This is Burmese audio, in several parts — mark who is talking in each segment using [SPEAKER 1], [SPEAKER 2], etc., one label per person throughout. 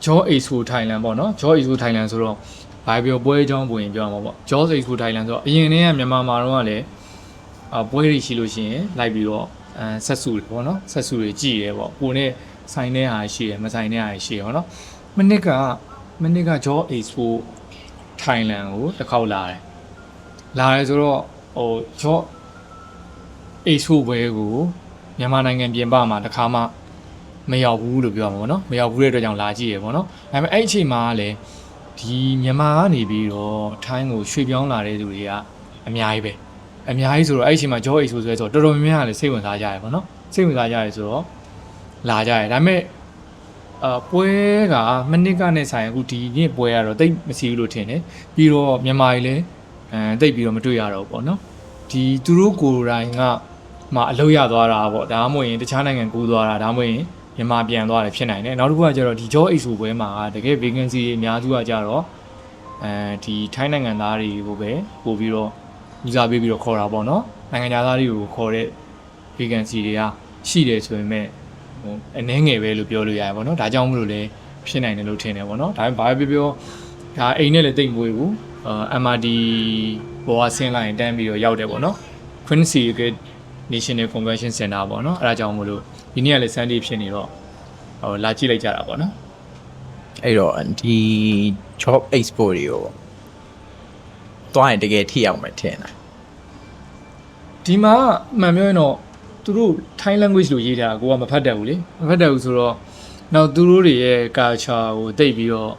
[SPEAKER 1] Jaw Expo Thailand ပေါ့နော် Jaw Expo Thailand ဆိုတော့ဘာပြောပွဲအကြောင်းပုံရင်ပြောမှာပေါ့ Jaw Expo Thailand ဆိုတော့အရင်တည်းကမြန်မာမှာတော့ကလည်းပွဲတွေရှိလို့ရှိရင်လိုက်ပြီးတော့ဆက်စုတွေပေါ့နော်ဆက်စုတွေကြည်တယ်ပေါ့ကိုနဲ့ဆိုင်တဲ့ဟာရှိတယ်မဆိုင်တဲ့ဟာရှိတယ်ပေါ့နော်မနစ်က Jaw Expo Thailand ကိုတစ်ခေါက်လာတယ်ဆိုတော့Jaw Expo ပွဲကိုမြန်မာနိုင်ငံပြင်ပမှာတစ်ခါမှမရောက်ဘူးလို့ပြောမှာပေါ့နော်မရောက်ဘူးတဲ့အတွက်ကြောင့်လာကြည့်ရပေါ့နော်ဒါပေမဲ့အဲ့အချိန်မှာလည်းဒီမြန်မာကနေပြီးတော့ထိုင်းကိုရွှေ့ပြောင်းလာတဲ့သူတွေကအများကြီးဆိုတော့အဲ့အချိန်မှာ Jaw Expo ဆိုတော့တော်တော်များများလည်းစိတ်ဝင်စားကြရပေါ့နော်စိတ်ဝင်စားကြရဆိုတော့လာကြရဒါပေမဲ့ပွဲကမနစ်ကနဲ့ဆိုင်အခုဒီနေ့ပွဲကတော့တိတ်မစီဘူးလို့ထင်တယ်ပြီးတော့မြန်မာကြီးလည်းတိတ်ပြီးတော့မတွေ့ရတော့ဘူးပေါ့နော်ဒီသူတို့ကိုယ်တိုင်ကမှအလုပ်ရသွားတာပေါ့ဒါမှမဟုတ်ရင်တခြားနိုင်ငံကူးသွားတာဒါမှမဟုတ်ရင်မြန်မာပြန်သွားတယ်ဖြစ်နိုင်တယ်နောက်တစ်ခုကကျတော့ဒီ Jaw Expo ပွဲမှာတကယ် vacancy အများစုကကြတော့ဒီထိုင်းနိုင်ငံသားတွေကိုပဲပို့ပြီးတော့ဦးစားပေးပြီးတော့ခေါ်တာပေါ့နော်နိုင်ငံသားတွေကိုခေါ်တဲ့ vacancy တွေကရှိတယ်ဆိုပေမဲ့အနည်းငယ်ပဲလို့ပြောလို့ရတယ်ပေါ့နော်ဒါကြောင့်မလို့လည်းဖြစ်နိုင်တယ်လို့ထင်တယ်ပေါ့နော်ဒါပေမဲ့ဘာပဲပြောဒါအိမ်နဲ့လည်းတိတ်မွေးဘူးMRD ဘောကဆင်းလိုက်ရင်တန်းပြီးတော့ရောက်တယ်ပေါ့နော် Quincy National Convention Center ပေါ့နော်အဲ့ဒါကြောင့်မလို့ဒီနေ့ကလည်း Sunday ဖြစ်နေတော့လာကြည့်လိုက်ကြတာပေါ့နော်
[SPEAKER 2] အဲ့တော့ဒီ Job Expo တွေကိုတွားရင်တကယ်ထိအောင်မထင်တာ
[SPEAKER 1] ဒီမှာမှန်ပြောရင်တော့သူတို့ Thai language လို့ရေးထားတာကိုကမဖတ်တတ်ဘူးလေမဖတ်တတ်ဘူးဆိုတော့နောက်သူတို့တွေရဲ့ culture ကိုသိပြီးတော့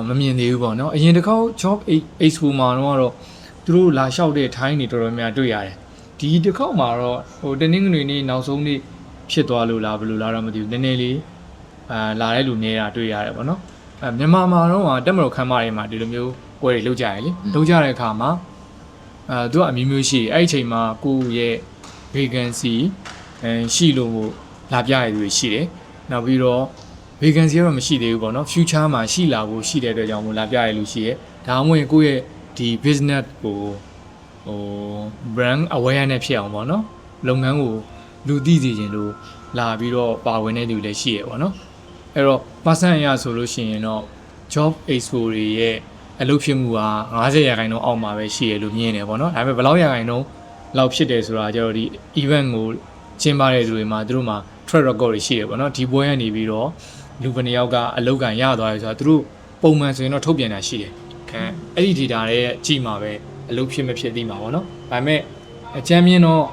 [SPEAKER 1] မမြင်သေးဘူးပေါ့နော်အရင်တစ်ခေါက် Job Expo မှာတော့သူတို့လာလျှောက်တဲ့ Thai တွေတော်တော်များတွေ့ရတယ်ဒီတစ်ခေါက်မှာတော့တနင်္ဂနွေနေ့နောက်ဆုံးနေ့ဖြစ်သွားလို့လားဘယ်လိုလားတော့မသိဘူးနည်းနည်းလေးလာတဲ့လူနေတာတွေ့ရတယ်ပေါ့နော်မြန်မာမှာတော့တက်မတော်ခမ်းမတွေမှာဒီလိုမျိုးပွဲတွေလုပ်ကြရလေလုပ်ကြတဲ့အခါမှာသူကအမျိုးမျိုးရှိအဲ့ဒီအချိန်မှာကိုယ့်ရဲ့ vacancy ရှိလို့လာပြရတဲ့သူတွေရှိတယ်နောက်ပြီးတော့ vacancy ကတော့မရှိသေးဘူးပေါ့နော် future မှာရှိလာဖို့ရှိတဲ့အတွက်ကြောင့်မို့လာပြရတဲ့လူရှိရဲဒါမှမဟုတ်ကိုယ့်ရဲ့ဒီ business ကိုbrand awareness ဖြစ်အောင်ပေါ့နော်လုပ်ငန်းကိုလူသိစေခြင်းလို့လာပြီးတော့ပါဝင်တဲ့လူလည်းရှိရပေါ့နော်အဲ့တော့ percent အရဆိုလို့ရှိရင်တော့ Job Expo တွေရဲ့အလုပ်ဖြစ်မှုက50%အောက်မှာပဲရှိရလို့မြင်နေပေါ့နော်ဒါပေမဲ့ဘယ်လောက်%လောက်ဖြစ်တယ်ဆိုတာကျတော့ဒီ event ကိုကျင်းပတဲ့သူတွေမှာသူတို့မှာ track record တွေရှိရပေါ့နော်ဒီပွဲကနေပြီးတော့လူဘယ်နှယောက်ကအလုပ်ကန်ရသွားတယ်ဆိုတာသူတို့ပုံမှန်ဆိုရင်တော့ထုတ်ပြန်တာရှိတယ်အဲ့ဒီ data တွေကြည့်မှာပဲအလုပ်ဖြစ်မဖြစ်သိမှာပေါ့နော်ဒါပေမဲ့အချမ်းမြင်တော့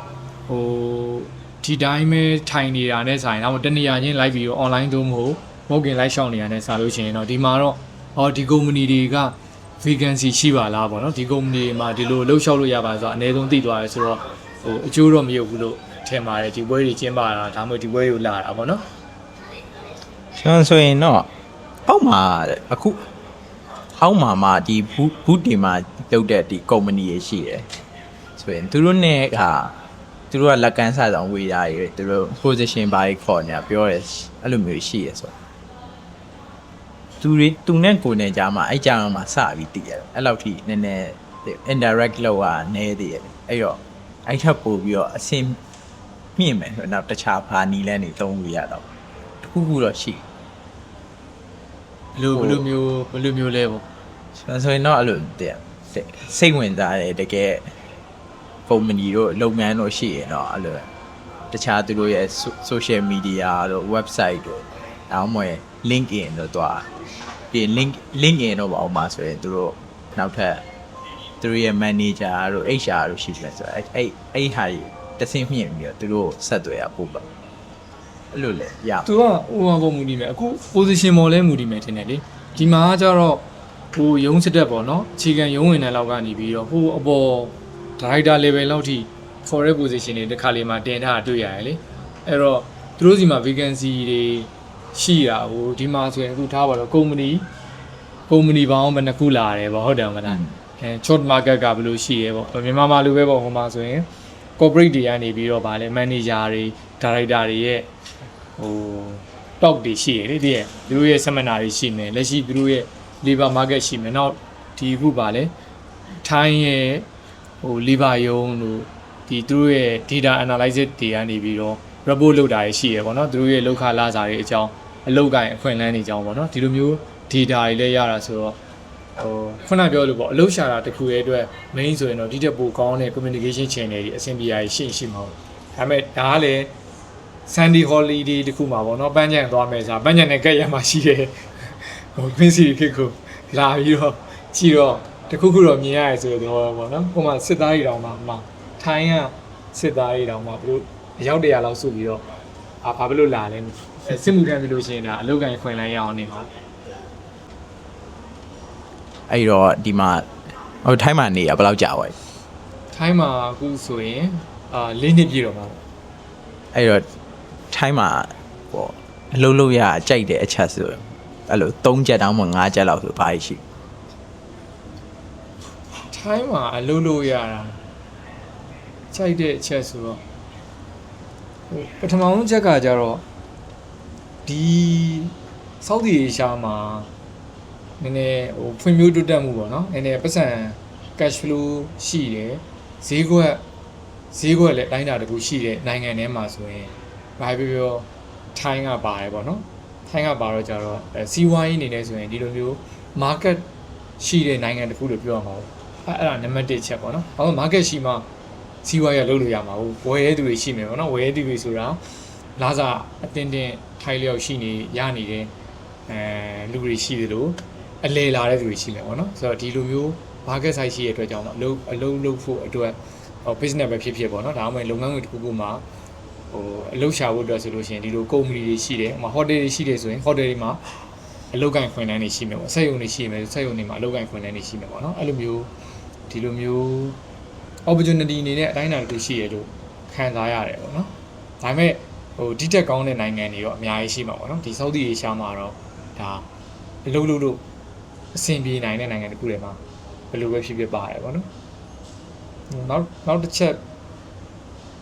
[SPEAKER 1] ဒီတိုင်းပဲထိုင်နေတာနဲ့ဆိုင်တော့တနေရာချင်း live ပြီးတော့ online တို့မဟုတ် live ရှောက်နေတာနဲ့စာလို့ရှိရင်တော့ဒီမှာတော့ဒီ company တွေက vacancy ရှိပါလားပေါ့နော်ဒီ company မှာဒီလိုလှုပ်ရှောက်လို့ရပါဆိုတော့အနည်းဆုံးသိသွားရဲဆိုတော့အကျိုးတော့မရုပ်ဘူးလို့ထင်ပါတယ်ဒီပွဲတွေကျင်းပတာဒါမှမဟုတ်ဒီပွဲတွေကိုလာတာပေါ့နော်
[SPEAKER 2] ကျွန်တော်ဆိုရင်တော့အောက်မှာအခုအောက်မှာဒီဘူးတီမှာလုပ်တဲ့ဒီ company တွေရှိတယ်ဆိုရင်သူတို့နဲ့သူတို့ကလက်ကမ်းစာဆောင်ဝေးတာတွေသူတို့ position ဘာကြီးခေါ်နေတာပြောရဲအဲ့လိုမျိုးရှိရဲဆိုသူနဲ့ကိုယ်နဲ့ကြားမှာအဲ့ကြားမှာစပြီးတည်ရတယ်အဲ့လောက်ထိနည်းနည်း indirect လောက်อ่ะနည်းသေးတယ်အဲ့တော့အဲ့ထပ်ပို့ပြီးတော့အဆင်မြင့်မယ်ဆိုတော့တခြားဘာနီလဲနေသုံးလို့ရတော့တခုခုတော့ရှိ
[SPEAKER 1] ဘယ်လိုမျိုးလဲပေါ့
[SPEAKER 2] ဆိုရင်တော့အဲ့လိုစိတ်ဝင်စားတယ်တကယ်company တို့လုပ်ငန်းတို့ရှိရင်တော့အဲ့လိုတခြားသူတို့ရဲ့ social media တို့ website တို့ဒါမှမဟုတ် LinkedIn တို့တော့ဒီ LinkedIn တို့ပါအောင်ပါဆိုရင်သူတို့နောက်ထပ်သူတို့ရဲ့ manager တို့ HR တို့ရှိတယ်ဆိုတော့အဲ့ဟာကြီးတဆင့်မြင့်ပြီးတော့သူတို့ဆက်သွယ်ရပို့ပါအဲ့လိုလေရ
[SPEAKER 1] သူကပုံမူတည်မယ်အခု position ပေါ်လဲမူတည်မယ်ထင်တယ်လေဒီမှာကျတော့ရုံးစစ်တက်ပေါ့နော်အခြေခံရုံးဝင်တဲ့လောက်ကနေပြီးတော့အပေါ် director level လောက်ထိ foreign position တွေတစ်ခါလေးမှာတင်ထားတွေ့ရတယ်လေအဲ့တော့သူတို့စီမှာ vacancy တွေရှိတာဒီမှာဆိုရင်အခုထားပါတော့ company ပေါင်းဘယ်နှခုလာတယ်ပေါ့ဟုတ်တယ်မလားshort market ကဘယ်လိုရှိရဲပေါ့မြန်မာမှာလိုပဲပေါ့ဟိုမှာဆိုရင် corporate တွေကနေပြီးတော့ဗာလဲ manager တွေ director တွေရဲ့talk တွေရှိရလေတည်းသူတို့ရဲ့ seminar တွေရှိမယ်လက်ရှိသူတို့ရဲ့ labor market ရှိမယ်နောက်ဒီခုဗာလဲထိုင်းရဲ့labor ယုံလို့ဒီသူတို့ရဲ့ data analysis တွေကနေပြီးတော့ report လုပ်တာရှိရပေါ့နော်သူတို့ရဲ့လောက်ခလာစာတွေအကြောင်း အလောက်ကိုင်းအခွင့်အလမ်းတွေကြောင်းပေါ့နော်ဒီလိုမျိုး data တွေလည်းရတာဆိုတော့ခုနပြောလို့ပေါ့အလုပ်ရှာတာတခုရဲ့အတွက် main ဆိုရင်တော့ဒီတက်ပိုကောင်းတဲ့ communication channel တွေအဆင်ပြေရရှိမှာပေါ့ဒါပေမဲ့ဒါကလည်း Sunday holiday တခုမှာပေါ့နော်ပန်းချံသွားမယ်ဆိုတာပန်းချံနဲ့ကက်ရမှာရှိတယ်ဟို Quincy ခစ်ကိုလာပြီးတော့ကြည့်တော့တခုခုတော့မြင်ရရဆိုတော့ပေါ့နော်ဟိုမှာစစ်သားတွေတောင်မှထိုင်းကစစ်သားတွေတောင်မှဘလို့အယောက်100လောက်စုပြီးတော့ဘာဖြစ်လို့လာလဲစစ်မှုထမ်းပြီးလို့ရှိရင်ဒါအလုပ်ကိုင်းခွင်လိုက်ရအောင်နေမှာ
[SPEAKER 2] အဲ့တော့ဒီမှာဟိုထိုင်းမှာနေရဘယ်လောက်ကြာသွားလဲ
[SPEAKER 1] ထိုင်းမှာအခုဆိုရင်4နှစ်ပြည့်တော့မှာ
[SPEAKER 2] အဲ့တော့ထိုင်းမှာဟောအလုံးလုံးရကြိုက်တဲ့အချက်ဆိုအဲ့လို3ချက်တောင်းမှ5ချက်လောက်ဆိုဘာရှိ
[SPEAKER 1] ထိုင်းမှာအလုပ်လုပ်ရတာခြိုက်တဲ့အချက်ဆိုတော့ပထမဆုံးချက်ကကြတော့ဒီဆောက်ဒီအေရှားမှာနည်းနည်းဟိုဖွံ့ဖြိုးတိုးတက်မှုပေါ့နော်နည်းနည်းပတ်စံ cash flow ရှိတယ်ဈေးကွက်လည်းတိုင်းတာတခုရှိတဲ့နိုင်ငံထဲမှာဆိုရင်ဘာပြောပြောထိုင်းကပါတယ်ပေါ့နော်ထိုင်းကပါတော့ကြတော့စီးပွားရေးအနေနဲ့ဆိုရင်ဒီလိုမျိုး market ရှိတဲ့နိုင်ငံတခုလို့ပြောရမှာပေါ့အဲ့ဒါနံပါတ်1ချက်ပေါ့နော်ဘာလို့ market ရှိမှစီးပွားရေးလုပ်လို့ရမှာဟုတ်ဝယ်ရတဲ့သူတွေရှိမယ်ပေါ့နော်ဝယ်ရတဲ့သူတွေဆိုတာလာစားအတင်းထိုင်းလျောက်ရှိနေရနေတဲ့လူတွေရှိတယ်လို့အလဲလာတဲ့သူတွေရှိမယ်ပေါ့နော်ဆိုတော့ဒီလိုမျိုး market size ရှိတဲ့အတွက်ကြောင့်အလုပ်လုပ်ဖို့အတွက်business ပဲဖြစ်ဖြစ်ပေါ့နော်ဒါမှမဟုတ်လုပ်ငန်းတွေတစ်ခုခုမှာဟိုအလုပ်ရှာဖို့အတွက်ဆိုလို့ရှိရင်ဒီလို company တွေရှိတယ်ဟိုမှာ hotel တွေရှိတယ်ဆိုရင် hotel တွေမှာအလုပ်ကိုင်ခွင့်လန်းတွေရှိမယ်ပေါ့စက်ရုံတွေရှိမယ်စက်ရုံတွေမှာအလုပ်ကိုင်ခွင့်လန်းတွေရှိမယ်ပေါ့နော်အဲ့လိုမျိုးဒီလိုမျိုး opportunity အနေနဲ့အတိုင်းအတာတစ်ခုရှိရလို့ခံစားရတယ်ပေါ့နော်ဒါပေမဲ့ဟိုဒီတက်ကောင်းတဲ့နိုင်ငံတွေတော့အများကြီးရှိမှာပေါ့နော်ဒီ South Asia မှာတော့ဒါအလုပ်လုပ်လို့အဆင်ပြေနိုင်တဲ့နိုင်ငံတစ်ခုတွေမှာဘယ်လိုပဲဖြစ်ဖြစ်ပါတယ်ပေါ့နော်နောက်တစ်ချက်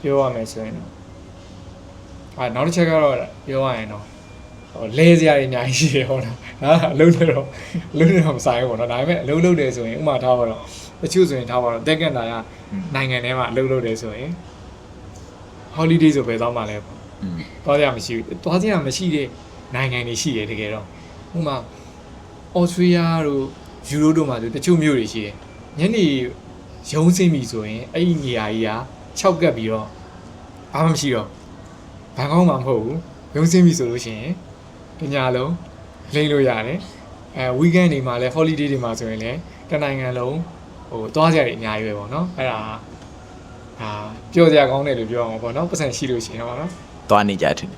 [SPEAKER 1] ပြောရမယ်ဆိုရင်နောက်တစ်ချက်ကတော့ပြောရရင်တော့လဲစရာတွေအများကြီးရှိတယ်ဟုတ်လားအလုံးတော့မဆိုင်ဘူးပေါ့နော်ဒါပေမဲ့အလုံးလုံးတယ်ဆိုရင်ဥမာထားပါတော့တချို့ဆိုရင်ထားပါတော့တက်ကန်တာကနိုင်ငံထဲမှာအလုံးလုံးတယ်ဆိုရင် holiday ဆိုပဲသွားမှလဲပေါ့သွားကြမရှိဘူးသွားကြမရှိတဲ့နိုင်ငံတွေရှိတယ်တကယ်တော့ဥမာ Australia တို့ Euro တို့မှာဆိုတချို့မြို့တွေရှိတယ်ညနေရုံးစင်းပြီဆိုရင်အဲ့ဒီနေရာကြီးက6ကပ်ပြီးတော့ဘာမှမရှိတော့ဘန်ကောက်မှာမဟုတ်ဘူးရုံးစင်းပြီဆိုလို့ရှိရင်တညလုံးလိမ့်လို့ရတယ်weekend တွေမှာလဲ holiday တွေမှာဆိုရင်လည်းတနိုင်ငံလုံးဟိုသွားကြရအများကြီးပဲပေါ့နော်အဲ့ဒါပြောကြကောင်းတယ်လို့ပြောအောင်ပေါ့နော်ပတ်စံရှိလို့ရှိရင်ပေါ့နော်
[SPEAKER 2] သွားနေကြတယ်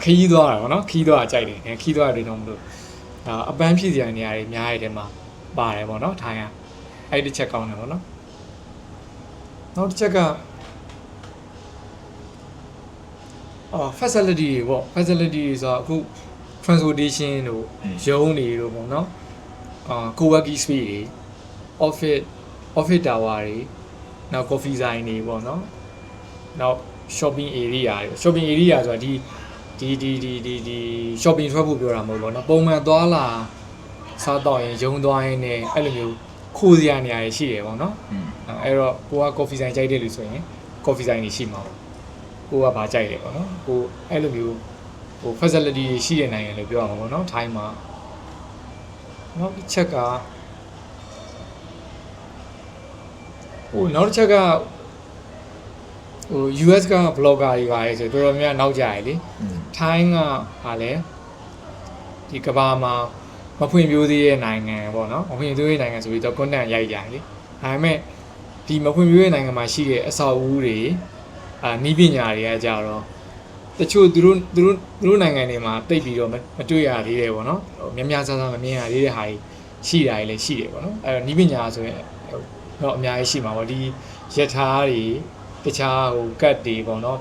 [SPEAKER 1] ခီးသွားတာပေါ့နော်ခီးသွားကြိုက်တယ်ခီးသွားတယ်တော့မလို့အပန်းဖြစ်စရာနေရာတွေအများကြီးထဲမှာပါတယ်ပေါ့နော်ထိုင်းကအဲ့ဒီချက်ကောင်းတယ်ပေါ့နော်နောက်တစ်ချက်ကfacility တွေပေါ့ facility တွေဆိုတော့အခု transportation တို့ရုံးတွေတို့ပေါ့နော်co-working space တွေ office tower တွေနောက် coffee ဆိုင်တွေပေါ့နော်နောက် shopping area တွေ shopping area ဆိုတာဒီ shopping ထွက်ဖို့ပြောတာမဟုတ်ဘူးเนาะပုံမှန်သွားလာစားတော့ရင်ရုံသွားရင်လည်းအဲ့လိုမျိုးခိုးစရာနေရာတွေရှိတယ်ပေါ့เนาะအဲ့တော့ကိုက coffee ဆိုင်ကြိုက်တယ်လို့ဆိုရင် coffee ဆိုင်တွေရှိမှာပေါ့ကိုကဘာကြိုက်လဲပေါ့เนาะကိုအဲ့လိုမျိုးဟို facility တွေရှိတဲ့နိုင်ငံလို့ပြောရမှာပေါ့เนาะထိုင်းမှာနောက်တစ်ချက်ကနောက်တစ်ချက်ကဟို US က blogger တွေပါလေဆိုတော်တော်များနောက်ကြရလေထိုင်းကဟာလဲဒီကဘာမှာမဖွံ့ဖြိုးသေးတဲ့နိုင်ငံပေါ့နော်မဖွံ့ဖြိုးသေးတဲ့နိုင်ငံဆိုပြီးတော့ content ရိုက်ကြလေဒါပေမဲ့ဒီမဖွံ့ဖြိုးတဲ့နိုင်ငံမှာရှိတဲ့အဆောက်အဦတွေနီးပညာတွေကကြတော့တချို့သူတို့နိုင်ငံတွေမှာတိတ်ပြီးတော့မတွေ့ရသေးတယ်ပေါ့နော်များများဆဆမမြင်ရသေးတဲ့ဟာကြီးရှိတာလည်းရှိတယ်ပေါ့နော်အဲ့တော့နီးပညာဆိုရင်တော့အများကြီးရှိမှာပေါ့ဒီရထားတွေတခြားဟိုကတ်တွေပေါ့နော်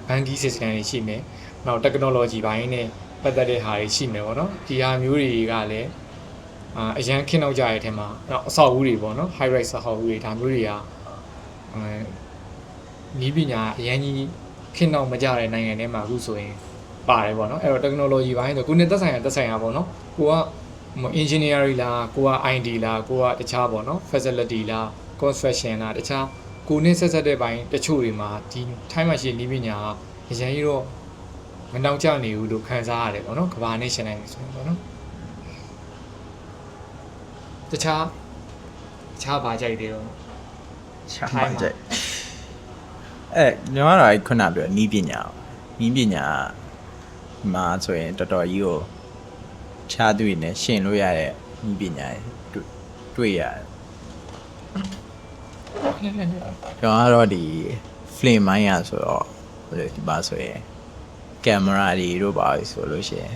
[SPEAKER 1] ဘန်ကီး system တွေရှိမယ်နောက် technology ဘိုင်းနဲ့ပတ်သက်တဲ့ဟာတွေရှိမယ်ပေါ့နော်ဒီဟာမျိုးတွေကလည်းအရန်ခင်းနောက်ကြရတဲ့အထက်မှာနောက်အဆောက်အဦတွေပေါ့နော် high rise အဆောက်အဦတွေဒါမျိုးတွေကနီးပညာအရန်ကြီးခင်းနောက်မကြတဲ့နိုင်ငံတွေမှာအခုဆိုရင်ပါတယ်ပေါ့နော်အဲ့တော့ technology ဘိုင်းဆိုကိုယ်နဲ့သက်ဆိုင်ရာပေါ့နော်ကိုကengineering လားကိုက ID လားကိုကတခြားပေါ့နော် facility လား construction လားတခြားကိုနဲ့ဆက်တဲ့ဘိုင်းတချို့တွေမှာဒီထိုင်းမှာရှိနေပညာ အရင်ကြီးတော့မနှောင့်ကြနေဘူးလို့ခံစားရတယ်ပေါ့နော်ကဘာနဲ့ရှင်နိုင်နေဆိုရင်ပေါ့နော်တခြားဘာကြိုက်သေးတော့
[SPEAKER 2] ချမ်းပါကြညီမတို့ခုနပြောနီးပညာမှာဆိုရင်တော်တော်ကြီးကိုခြားသူနဲ့ရှင်လို့ရတဲ့နီးပညာတွေ့ရတယ်ကျွန်တော်ကတော့ဒီ flame မိုင်းရဆိုတော့ဒီပါဆိုရင်ကင်မရာတွေတို့ပါဆိုလို့ရှိရင်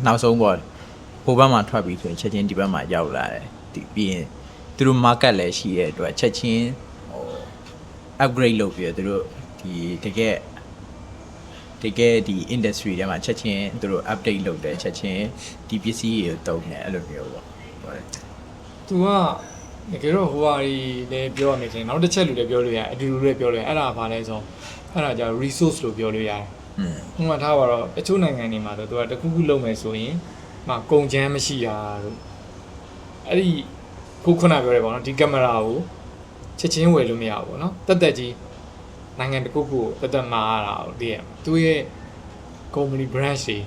[SPEAKER 2] နောက်ဆုံးပေါ့ဟိုဘက်မှာထွက်ပြီးဆိုရင်ချက်ချင်းဒီဘက်မှာရောက်လာတယ်ဒီပြီးရင်သူတို့ market လည်းရှိတဲ့အတွက်ချက်ချင်းဟို upgrade လုပ်ပြီးတော့သူတို့ဒီတကယ်ဒီ industry ထဲမှာချက်ချင်းသူတို့ update လုပ်တယ်ချက်ချင်းဒီပစ္စည်းတွေကိုတုံးတယ်အဲ့လိုမျိုးပေါ့ဟုတ်တယ်
[SPEAKER 1] သူကတကယ်တော့ဟိုဟာကြီးလည်းပြောရမယ်ချင်းနောက်တစ်ချက်လူလည်းပြောလို့ရတယ်အတူတူလည်းပြောလို့ရတယ်အဲ့ဒါဘာလဲဆိုအဲ့ဒါကြောင့် resource လို့ပြောလို့ရတယ်ဥပမာထားပါတော့တချို့နိုင်ငံတွေမှာတော့သူကတခုခုလုပ်မယ်ဆိုရင်မှကုန်ချမ်းမရှိတာတို့အဲ့ဒီခုနပြောရဲပေါ့နော်ဒီကင်မရာကိုချက်ချင်းဝယ်လို့မရဘူးပေါ့နော်တက်ကြီးနိုင်ငံတစ်ခုခုကိုတက်မှားတာကိုတည်ရမှာသူရဲ့ company branch တွေ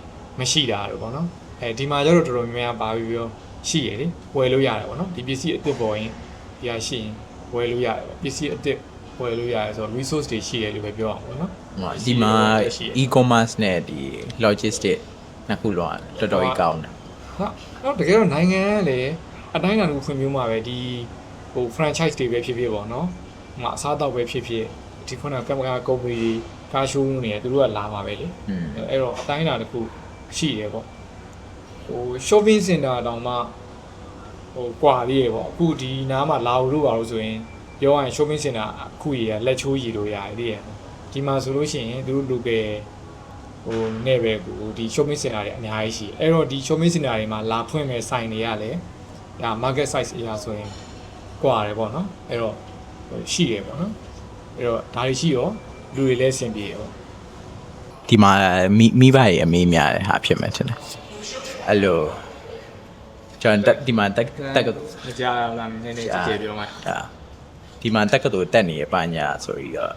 [SPEAKER 1] မရှိတာတို့ပေါ့နော်အဲဒီမှာကျတော့တော်တော်များများပါပြီးပြောရှိရလေဝယ်လို့ရတယ်ပေါ့နော်ဒီပစ္စည်းအစ်စ်ပေါ်ရင်ဒီဟာရှိရင်ဝယ်လို့ရတယ်ပေါ့ပစ္စည်းအစ်စ်ဝယ်လို့ရတယ်ဆိုတော့ resource တွေရှိတယ်လို့ပဲပြောအောင်ပေါ့နော်
[SPEAKER 2] ဒီမှာ e-commerce နဲ့ဒီ logistics နှစ်ခုလုံးတော်တော်ကြီးကောင်းတယ်
[SPEAKER 1] ဟုတ်တော့တကယ်တော့နိုင်ငံကလည်းအတိုင်းအတာတစ်ခုဖွံ့ဖြိုးမှာပဲဒီဟို franchise တွေပဲဖြစ်ဖြစ်ပေါ့နော်ဟိုအစားအသောက်ပဲဖြစ်ဖြစ်ဒီခုနကမ္ဘာကုမ္ပဏီကားရှိုးနေတယ်သူတို့ကလာမှာပဲလေအဲ့တော့အတိုင်းအတာတစ်ခုရှိတယ်ပေါ့ဟို shopping center တောင်မှဟိုကွာလေးရပေါ့အခုဒီနားမှာလာလို့ပါလို့ဆိုရင်ပြောရရင် shopping center အခုကြီးကလက်ချိုးရည်လို့ရတယ်လေဒီမှာဆိုလို့ရှိရင်သူတို့ local ဟိုနဲ့ပဲဒီ shopping center တွေအများကြီးရှိအဲ့တော့ဒီ shopping center တွေမှာလာဖွင့်မဲ့ဆိုင်တွေကလည်းဒါ market size အရာဆိုရင်ကွာတယ်ပေါ့နော်အဲ့တော့ရှိတယ်ပေါ့နော်အဲ့တော့ဒါတွေရှိရောလူတွေလည်းအဆင်ပြေရော
[SPEAKER 2] ဒီမှာမိဘရဲ့အမေးများတဲ့ဟာဖြစ်မယ်ထင်တယ်အဲ့လိုကျွန်တော်ဒီမှာတက်
[SPEAKER 1] ကြားလာနည်းနည်းကြည့်ပြောမှ
[SPEAKER 2] ဒီမှာတက်ကတူတက်နေရပါညာဆိုပြီးတော့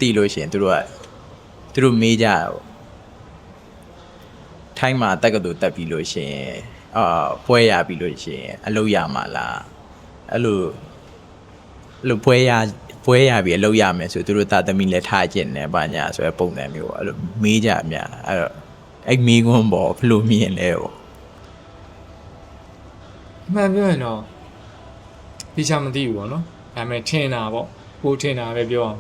[SPEAKER 2] တီးလို့ရှိရင်သူတို့မေးကြတာပေါ့ထိုင်းမှာတက်ကတူတက်ပြီးလို့ရှိရင်ပွဲရပြီးလို့ရှိရင်အလုပ်ရမှာလားအဲ့လိုပွဲရပြီးအလုပ်ရမယ်ဆိုသူတို့တာသမီလည်းထားကျင်တယ်ပါညာဆိုရပုံစံမျိုးပေါ့အဲ့လိုမေးကြအများအဲ့တော့အဲ့မေးခွန်းပေါ့ဘယ်လိုမြင်လဲပေါ့
[SPEAKER 1] မှန်ပြောရင်တော့ဒီချာမသိဘူးပေါ့နော်ဒါပေမဲ့ထင်တာပေါ့ကိုထင်တာပဲပြောအောင်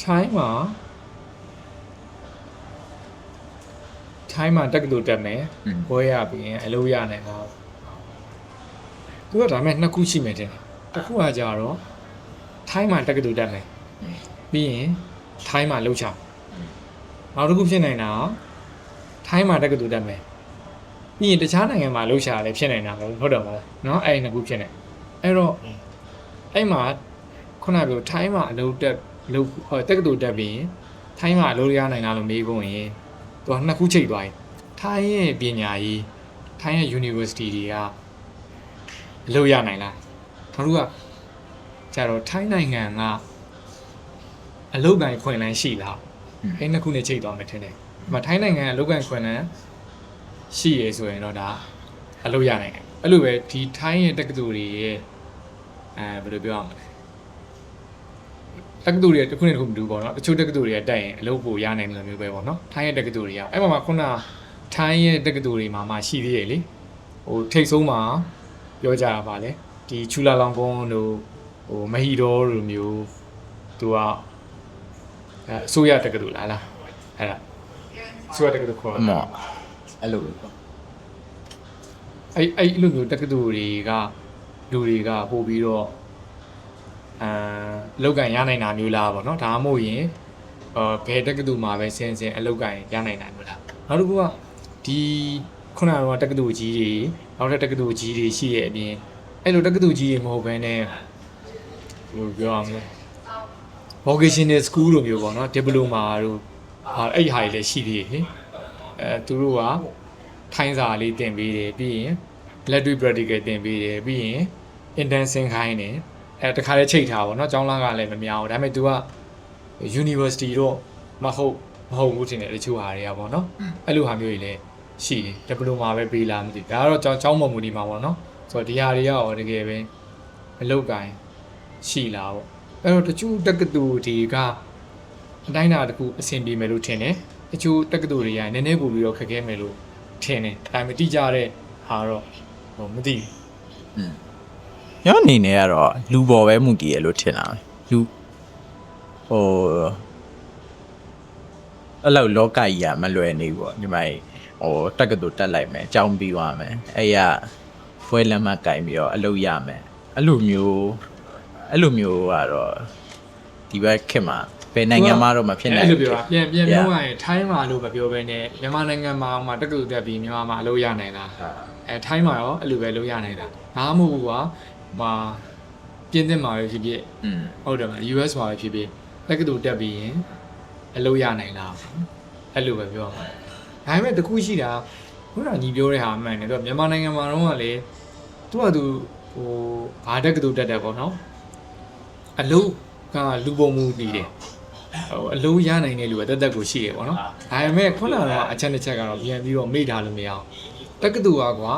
[SPEAKER 1] ထိုင်းမှာတက်ကတူတက်မယ်ဘွဲရပြီးရင်အလုပ်ရနိုင်တာသူကဒါပေမဲ့နှစ်ခုရှိမယ်တဲ့တစ်ခုကကြတော့ထိုင်းမှာတက်ကတူတက်မယ်ပြီးရင်ထိုင်းမှာလှုပ်ချနောက်တစ်ခုဖြစ်နိုင်တာထိုင်းမှာတက်ကတူတက်မယ်ပြီးရင်တခြားနိုင်ငံမှာလှုပ်ချလည်းဖြစ်နိုင်တာပဲဟုတ်တယ်မလားเนาะအဲ့ဒီနှစ်ခုဖြစ်နေအဲ့တော့အဲ့မှာခုနပြောထိုင်းမှာအလုပ်တက်လုပ်တက်ကတူတက်ပြီးထိုင်းမှာအလုပ်ရနိုင်တာလို့မေးကုန်ရင်သူကနှစ်ခုချိန်သွားရင်ထိုင်းရဲ့ပညာရေးထိုင်းရဲ့ university တွေကအလုပ်ရနိုင်လားတို့ကကြတော့ထိုင်းနိုင်ငံကအလုပ်ကိုင်ခွင့်လန်းရှိလားအဲ့နှစ်ခုနဲ့ချိန်သွားမယ်ထင်တယ်ဒီမှာထိုင်းနိုင်ငံအလုပ်ကိုင်ခွင့်လန်းရှိရဆိုရင်တော့ဒါအလုပ်ရနိုင်တယ်အဲ့လိုပဲဒီထိုင်းရဲ့တက္ကသိုလ်တွေရဲ့ဘယ်လိုပြောရမလဲတက္ကသိုလ်တွေတစ်ခုနဲ့တစ်ခုမတူပေါ့နော်တချို့တက္ကသိုလ်တွေကတက်ရင်အလုပ်ကိုရနိုင်တယ်လို့မျိုးပဲပေါ့နော်ထိုင်းရဲ့တက္ကသိုလ်တွေကအဲ့မှာခုနထိုင်းရဲ့တက္ကသိုလ်တွေမှာရှိသေးတယ်လေဟိုထိတ်ဆုံးမှာပြောကြတာပါလေဒီချူလာလောင်ကွန်းတို့ဟိုမဟီဒေါလိုမျိုးသူကအစိုးရတက္ကသိုလ်လားအဲ့ဒါအစိုးရတက္ကသိုလ်ခေါ်တာ
[SPEAKER 2] အဲ့လို
[SPEAKER 1] အဲ့လိုမျိုးတက္ကသိုလ်တွေကလူတွေကပို့ပြီးတော့လောက်ကန်ရနိုင်တာမျိုးလားပေါ့နော်ဒါမှမဟုတ်ရင်ဘယ်တက္ကသိုလ်မှာပဲဆင်းအလောက်ကန်ရနိုင်တာမျိုးလားနောက်တစ်ခုကဒီခုနကတော့တက္ကသိုလ်ကြီးတွေနောက်ထပ်တက္ကသိုလ်ကြီးတွေရှိရဲ့အပြင်အဲ့လိုတက္ကသိုလ်ကြီးတွေမဟုတ်ဘဲနဲ့ဘယ်လိုပြောအောင်လဲ vocational school လိုမျိုးပေါ့နော် diploma တို့အဲ့ဟာတွေလည်းရှိသေးတယ်သူတို့ကထိုင်းစာလေးသင်ပေးတယ်ပြီးရင်လက်တွေ့ practical သင်ပေးတယ်ပြီးရင် intern ဆင်းခိုင်းတယ်တခါလေးချိန်ထားပါတော့เนาะကျောင်းလာကလည်းမများဘူးဒါပေမဲ့ तू က university တော့ မဟုတ်ဘူးထင်တယ်တချို့ဟာတွေကပေါ့နော်အဲ့လိုဟာမျိုးတွေလည်းရှိတယ်ဒီပလိုမာပဲပေးလာမသိဒါကတော့ကျောင်းမမူဒီမှာပေါ့နော်ဆိုတော့ဒီဟာတွေကရောတကယ်ပဲအလောက်ကိုင်းရှိလာပေါ့အဲ့တော့တချို့တက္ကသိုလ်တွေကအတိုင်းအတာတစ်ခုအဆင်ပြေမယ်လို့ထင်တယ်တချို့တက္ကသိုလ်တွေကနည်းနည်းပို့ပြီးတော့ခက်ခဲမယ်လို့ထင်တယ်ဒါပေမဲ့တိကျတဲ့ဟာတော့မသိဘူး
[SPEAKER 2] ညအနေနဲ့ကတော့လူပေါ်ပဲမူတည်ရလို့ထင်တာလူဟိုအဲ့လောက်လောကကြီးကမလွယ်နေဘူးပေါ့ဒီမှာဟိုတက္ကသိုလ်တက်လိုက်မယ်အကြောင်းပြီးသွားမယ်အဲ့ရဖွဲလက်မှတ်ကင်ပြီးတော့အလုပ်ရမယ်အဲ့လိုမျိုးကတော့ဒီဘက်ခေတ်မှာဘယ်နိုင်ငံမှာတော့မဖြစ်နိုင်ဘူး
[SPEAKER 1] အဲ့လိုပြောတာပြန်ပြောရရင်ထိုင်းမှာလို့မပြောဘဲနဲ့မြန်မာနိုင်ငံမှာတက္ကသိုလ်တက်ပြီးမြန်မာမှာအလုပ်ရနိုင်လားထိုင်းမှာရောအဲ့လိုပဲလုပ်ရနိုင်တာဘာမှမဟုတ်ဘူးကွာပြင်သစ်မှာပဲဖြစ်ဖြစ်ဟုတ်တယ်မလား US မှာပဲဖြစ်ဖြစ်တက္ကသိုလ်တက်ပြီးရင်အလုပ်ရနိုင်လားအဲ့လိုပဲပြောမှာဒါပေမဲ့တခုရှိတာခုနကညီပြောတဲ့ဟာအမှန်တယ်သူကမြန်မာနိုင်ငံမှာတော့ကလေသူကသူဟိုဘာတက္ကသိုလ်တက်တယ်ပေါ့နော်အလုပ်ကလူပုံမှုပြီးတယ်ဟိုအလုံးရနိုင်တဲ့လူကတက်ကိုရှိတယ်ပေါ့နော်ဒါပေမဲ့ခုနကအချက်တစ်ချက်ကတော့ပြန်ပြီးတော့မေ့ထားလို့မရအောင်တက္ကသိုလ်ကွာ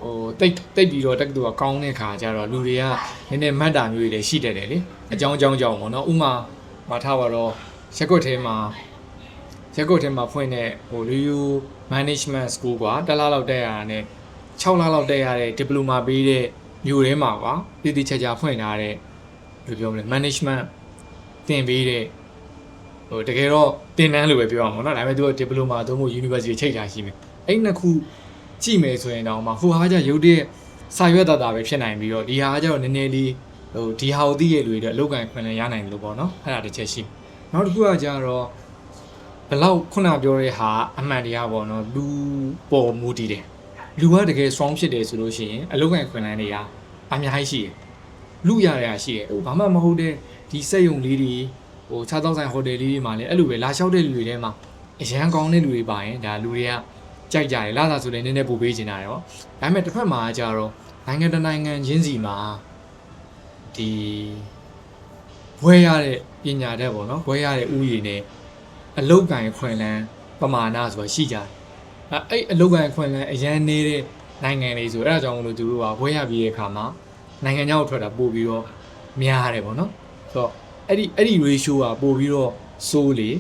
[SPEAKER 1] ဟိုတိတ်ပြီးတော့တက္ကသိုလ်ကကောင်းတဲ့ခါကျတော့လူတွေကနည်းနည်းမှတ်တာမျိုးတွေလည်းရှိတတ်တယ်လေအကြောင်းကြောင့်ပေါ့နော်ဥမာမထားပါတော့ရက်ကွက်ထဲမှာဖွင့်တဲ့ဟိုလူ management school ကွာ1လလောက်တက်ရတာနဲ့6လလောက်တက်ရတဲ့ diploma ပေးတဲ့မျိုးထဲမှာကွာတည်တည်ချာချာဖွင့်ထားတဲ့ဘယ်လိုပြောမလဲ management သင်ပေးတဲ့ဟိုတကယ်တော့သင်တန်းလို့ပဲပြောအောင်ပေါ့နော်ဒါပေမဲ့သူက diploma သို့မဟုတ် university ချိန်ထားရှိမယ်အဲ့နှစ်ခုကြည့်မယ်ဆိုရင်တော့မှဟိုဟာကရုပ်တရက်စာရွက်တာပဲဖြစ်နိုင်ပြီးတော့ဒီဟာကကျတော့နည်းနည်းလေးဟိုဒီဟာကိုသိရလူတွေအတွက်အလုပ်ကိုင်ခွင့်လည်းရနိုင်လို့ပေါ့နော်အဲ့ဒါတစ်ချက်ရှိနောက်တစ်ခုကကျတော့ဘလောက်ခုနပြောတဲ့ဟာအမှန်တရားပေါ့နော်လူပေါ်မူတည်တယ်လူကတကယ် strong ဖြစ်တယ်ဆိုလို့ရှိရင်အလုပ်ကိုင်ခွင့်လန်းတွေကအများကြီးရှိတယ်လူရရရှိတယ်ဟိုဘာမှမဟုတ်တဲ့ဒီစက်ရုံလေးတွေဟိုခြားသောက်ဆိုင်ဟိုတယ်လေးတွေမှာလည်းအဲ့လိုပဲလာလျှောက်တဲ့လူတွေထဲမှာအရန်ကောင်းတဲ့လူတွေပါရင်ဒါလူတွေကကြိုက်ကြတယ်လာသာဆိုလည်းနည်းနည်းပို့ပေးနေတာတယ်ပေါ့ဒါပေမဲ့တစ်ဖက်မှာကျတော့နိုင်ငံတနိုင်ငံချင်းစီမှာဒီဘွဲရတဲ့ပညာတတ်ပေါ့နော်ဘွဲရတဲ့ဥယျာဉ်နဲ့အလုတ်ကင်ခွင်လန်းပမာဏဆိုတာရှိကြတယ်အဲ့အလုတ်ကင်ခွင်လန်းအရန်နေတဲ့နိုင်ငံတွေဆိုအဲ့ဒါကြောင့်မလို့သူတို့ကဘွဲရပြီးတဲ့အခါမှာနိုင်ငံခြားကိုထွက်တာပို့ပြီးတော့များတယ်ပေါ့နော်ဆိုတော့အဲ့ဒီ ratio ကပို့ပြီးတော့စိုးလေ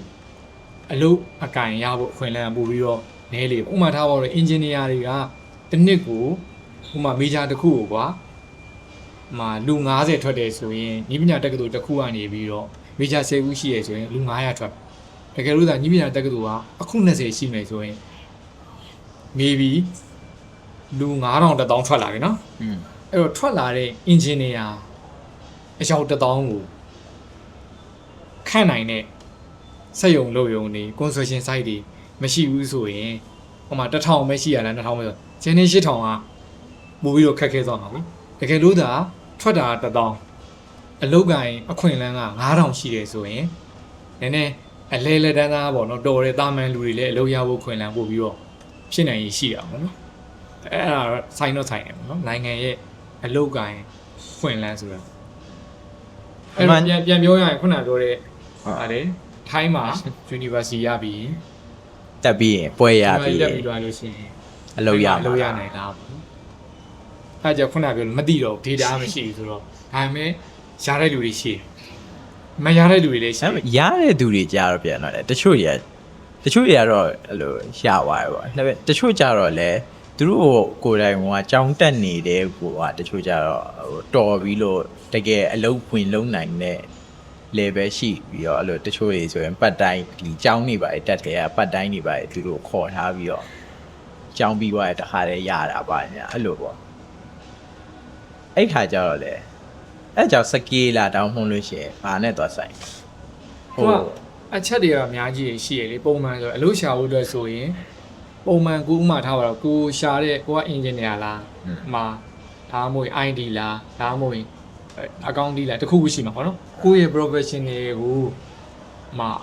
[SPEAKER 1] အလုတ်အကင်ရဖို့ခွင်လန်းပို့ပြီးတော့နဲလေဥပမာထားပါတော့ engineer တွေကတစ်နှစ်ကိုဥပမာ major တစ်ခုကိုကွာလူ90ထွက်တယ်ဆိုရင်ညီပညာတက္ကသိုလ်တစ်ခုကနေပြီးတော့ major 10ခုရှိရဆိုရင်လူ900ထွက်တကယ်လို့သာညီပညာတက္ကသိုလ်ကအခု20ရှိမယ်ဆိုရင် maybe လူ9000 1000ထွက်လာပြီနော်အဲ့တော့ထွက်လာတဲ့ engineer အယောက်1000ကိုခန့်နိုင်တဲ့စက်ရုံလုပ်ရုံတွေ construction site တွေမရှိဘူးဆိုရင်ဟိုမှာ1000ပဲရှိရလား2000ပဲဆိုဂျင်းနေ8000ကပို့ပြီးတော့ခက်ခဲသွားမှာပေါ့တကယ်လို့သာထွက်တာ1000အလုတ်ကင်အခွင့်အလန်းက9000ရှိတယ်ဆိုရင်နည်းနည်းအလဲလက်တန်းသားပေါ့နော်တော်တဲ့တာမန်လူတွေလည်းအလုပ်ရဖို့ခွင့်လန်းပို့ပြီးတော့ဖြစ်နိုင်ရရှိတာပေါ့နော်အဲ့ဒါဆိုင်တော့ဆိုင်တယ်ပေါ့နော်နိုင်ငံရဲ့အလုတ်ကင်ခွင့်လန်းဆိုတာအဲ့တော့ပြန်ပြောရရင်ခုနပြောတဲ့ဟာလေထိုင်းမှာ university ရပြီး
[SPEAKER 2] တက်ပြီးရင်ပွဲရပြီး
[SPEAKER 1] တက်ပြီးသွားလို့ရှိရင်
[SPEAKER 2] အလုပ်ရ
[SPEAKER 1] နိုင်တာပေါ့အဲ့ကြောင့်ခုနပြောလို့မသိတော့ data မရှိဘူးဆိုတော့ဒါပေမဲ့ရတဲ့လူတွေရှိတယ်မရတဲ့လူတွေလည်းရှိတယ်
[SPEAKER 2] ရတဲ့သူတွေကြတော့ပြန်တော့တယ်တချို့ရတော့အဲ့လိုရှားသွားတယ်ပေါ့ဒါပေမဲ့တချို့ကြတော့လေသူတို့ကိုယ်တိုင်ကကြောင်းတက်နေတဲ့ကိုကတချို့ကြတော့ဟိုတော်ပြီးလို့တကယ်အလုပ်ဝင်လုံးနိုင်တဲ့ level ရှိပြီးတော့အဲ့လိုတချို့တွေဆိုရင်ပတ်တိုင်းဒီကြောင်းနေပါတက်ထဲကပတ်တိုင်းနေပါသူတို့ခေါ်ထားပြီးတော့ကြောင်းပြီးသွားတဲ့တခါတည်းရတာပါညာအဲ့လိုပေါ့အဲ့ခါကျတော့လေအဲ့ကြောင့်စကေးလာတောင်းမှလို့ရှိရင်ဘာနဲ့သွားဆိုင်
[SPEAKER 1] ဟိုအချက်တွေကအများကြီးရှိရလေပုံမှန်ဆိုအလုပ်ရှာဖို့အတွက်ဆိုရင်ပုံမှန်ကိုဥမာထားပါတော့ကိုရှာတဲ့ကိုက engineer လားဒါမှမဟုတ် ID လားဒါမှမဟုတ်accounting လားတခုခုရှိမှာပေါ့နော်ကိုယ့်ရဲ့ professional ကို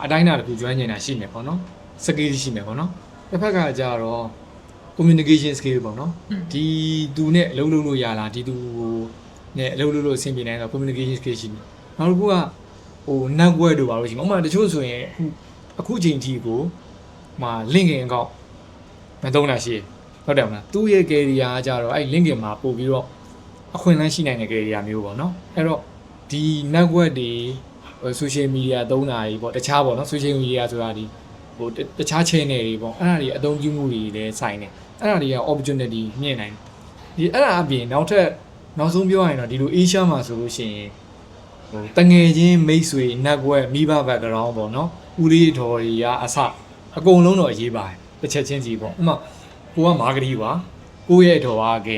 [SPEAKER 1] အတိုင်းအတာတစ်ခုကျွမ်းကျင်တာရှိမယ်ပေါ့နော် skill ရှိမယ်ပေါ့နော်တစ်ဖက်ကကြတော့ communication skill ပေါ့နော်ဒီသူနဲ့အလုပ်လုပ်လို့ရလားဒီသူနဲ့အလုပ်လုပ်လို့အဆင်ပြေနိုင်တော့ communication skill ရှိမယ်နောက်တစ်ခုကဟို network တို့ပါလို့ရှိမှာဥပမာတချို့ဆိုရင် အခုချိန်ထိကိုမှာ LinkedIn အကောင့်မသုံးတာရှိဟုတ်တယ်မလားသူ့ရဲ့ career ကကြတော့အဲ့ LinkedIn မှာပို့ပြီးတော့အခွင့်အလမ်းရှိနိုင်တဲ့ career မျိုးပေါ့နော်အဲ့တော့ဒီ network တွေ social media သုံးတာကြီးပေါ့တခြားပေါ့နော် social media ဆိုတာဒီဟိုတခြား channel တွေပေါ့အဲ့ဒါတွေအသုံးပြုမှုတွေလည်းဆိုင်တယ်အဲ့ဒါတွေက opportunity မြင့်နိုင်တယ်ဒီအဲ့ဒါအပြင်နောက်ဆုံးပြောရရင်တော့ဒီလို Asia မှာဆိုလို့ရှိရင်ဟိုတငယ်ချင်းမိတ်ဆွေ network မိဘ background ပေါ့နော်ဦးလေးတော်တွေကအစအကုန်လုံးတော့အရေးပါတယ်တစ်ချက်ချင်းစီပေါ့ဥပမာကိုက marketing ပါကိုရဲ့တော်ပါကဲ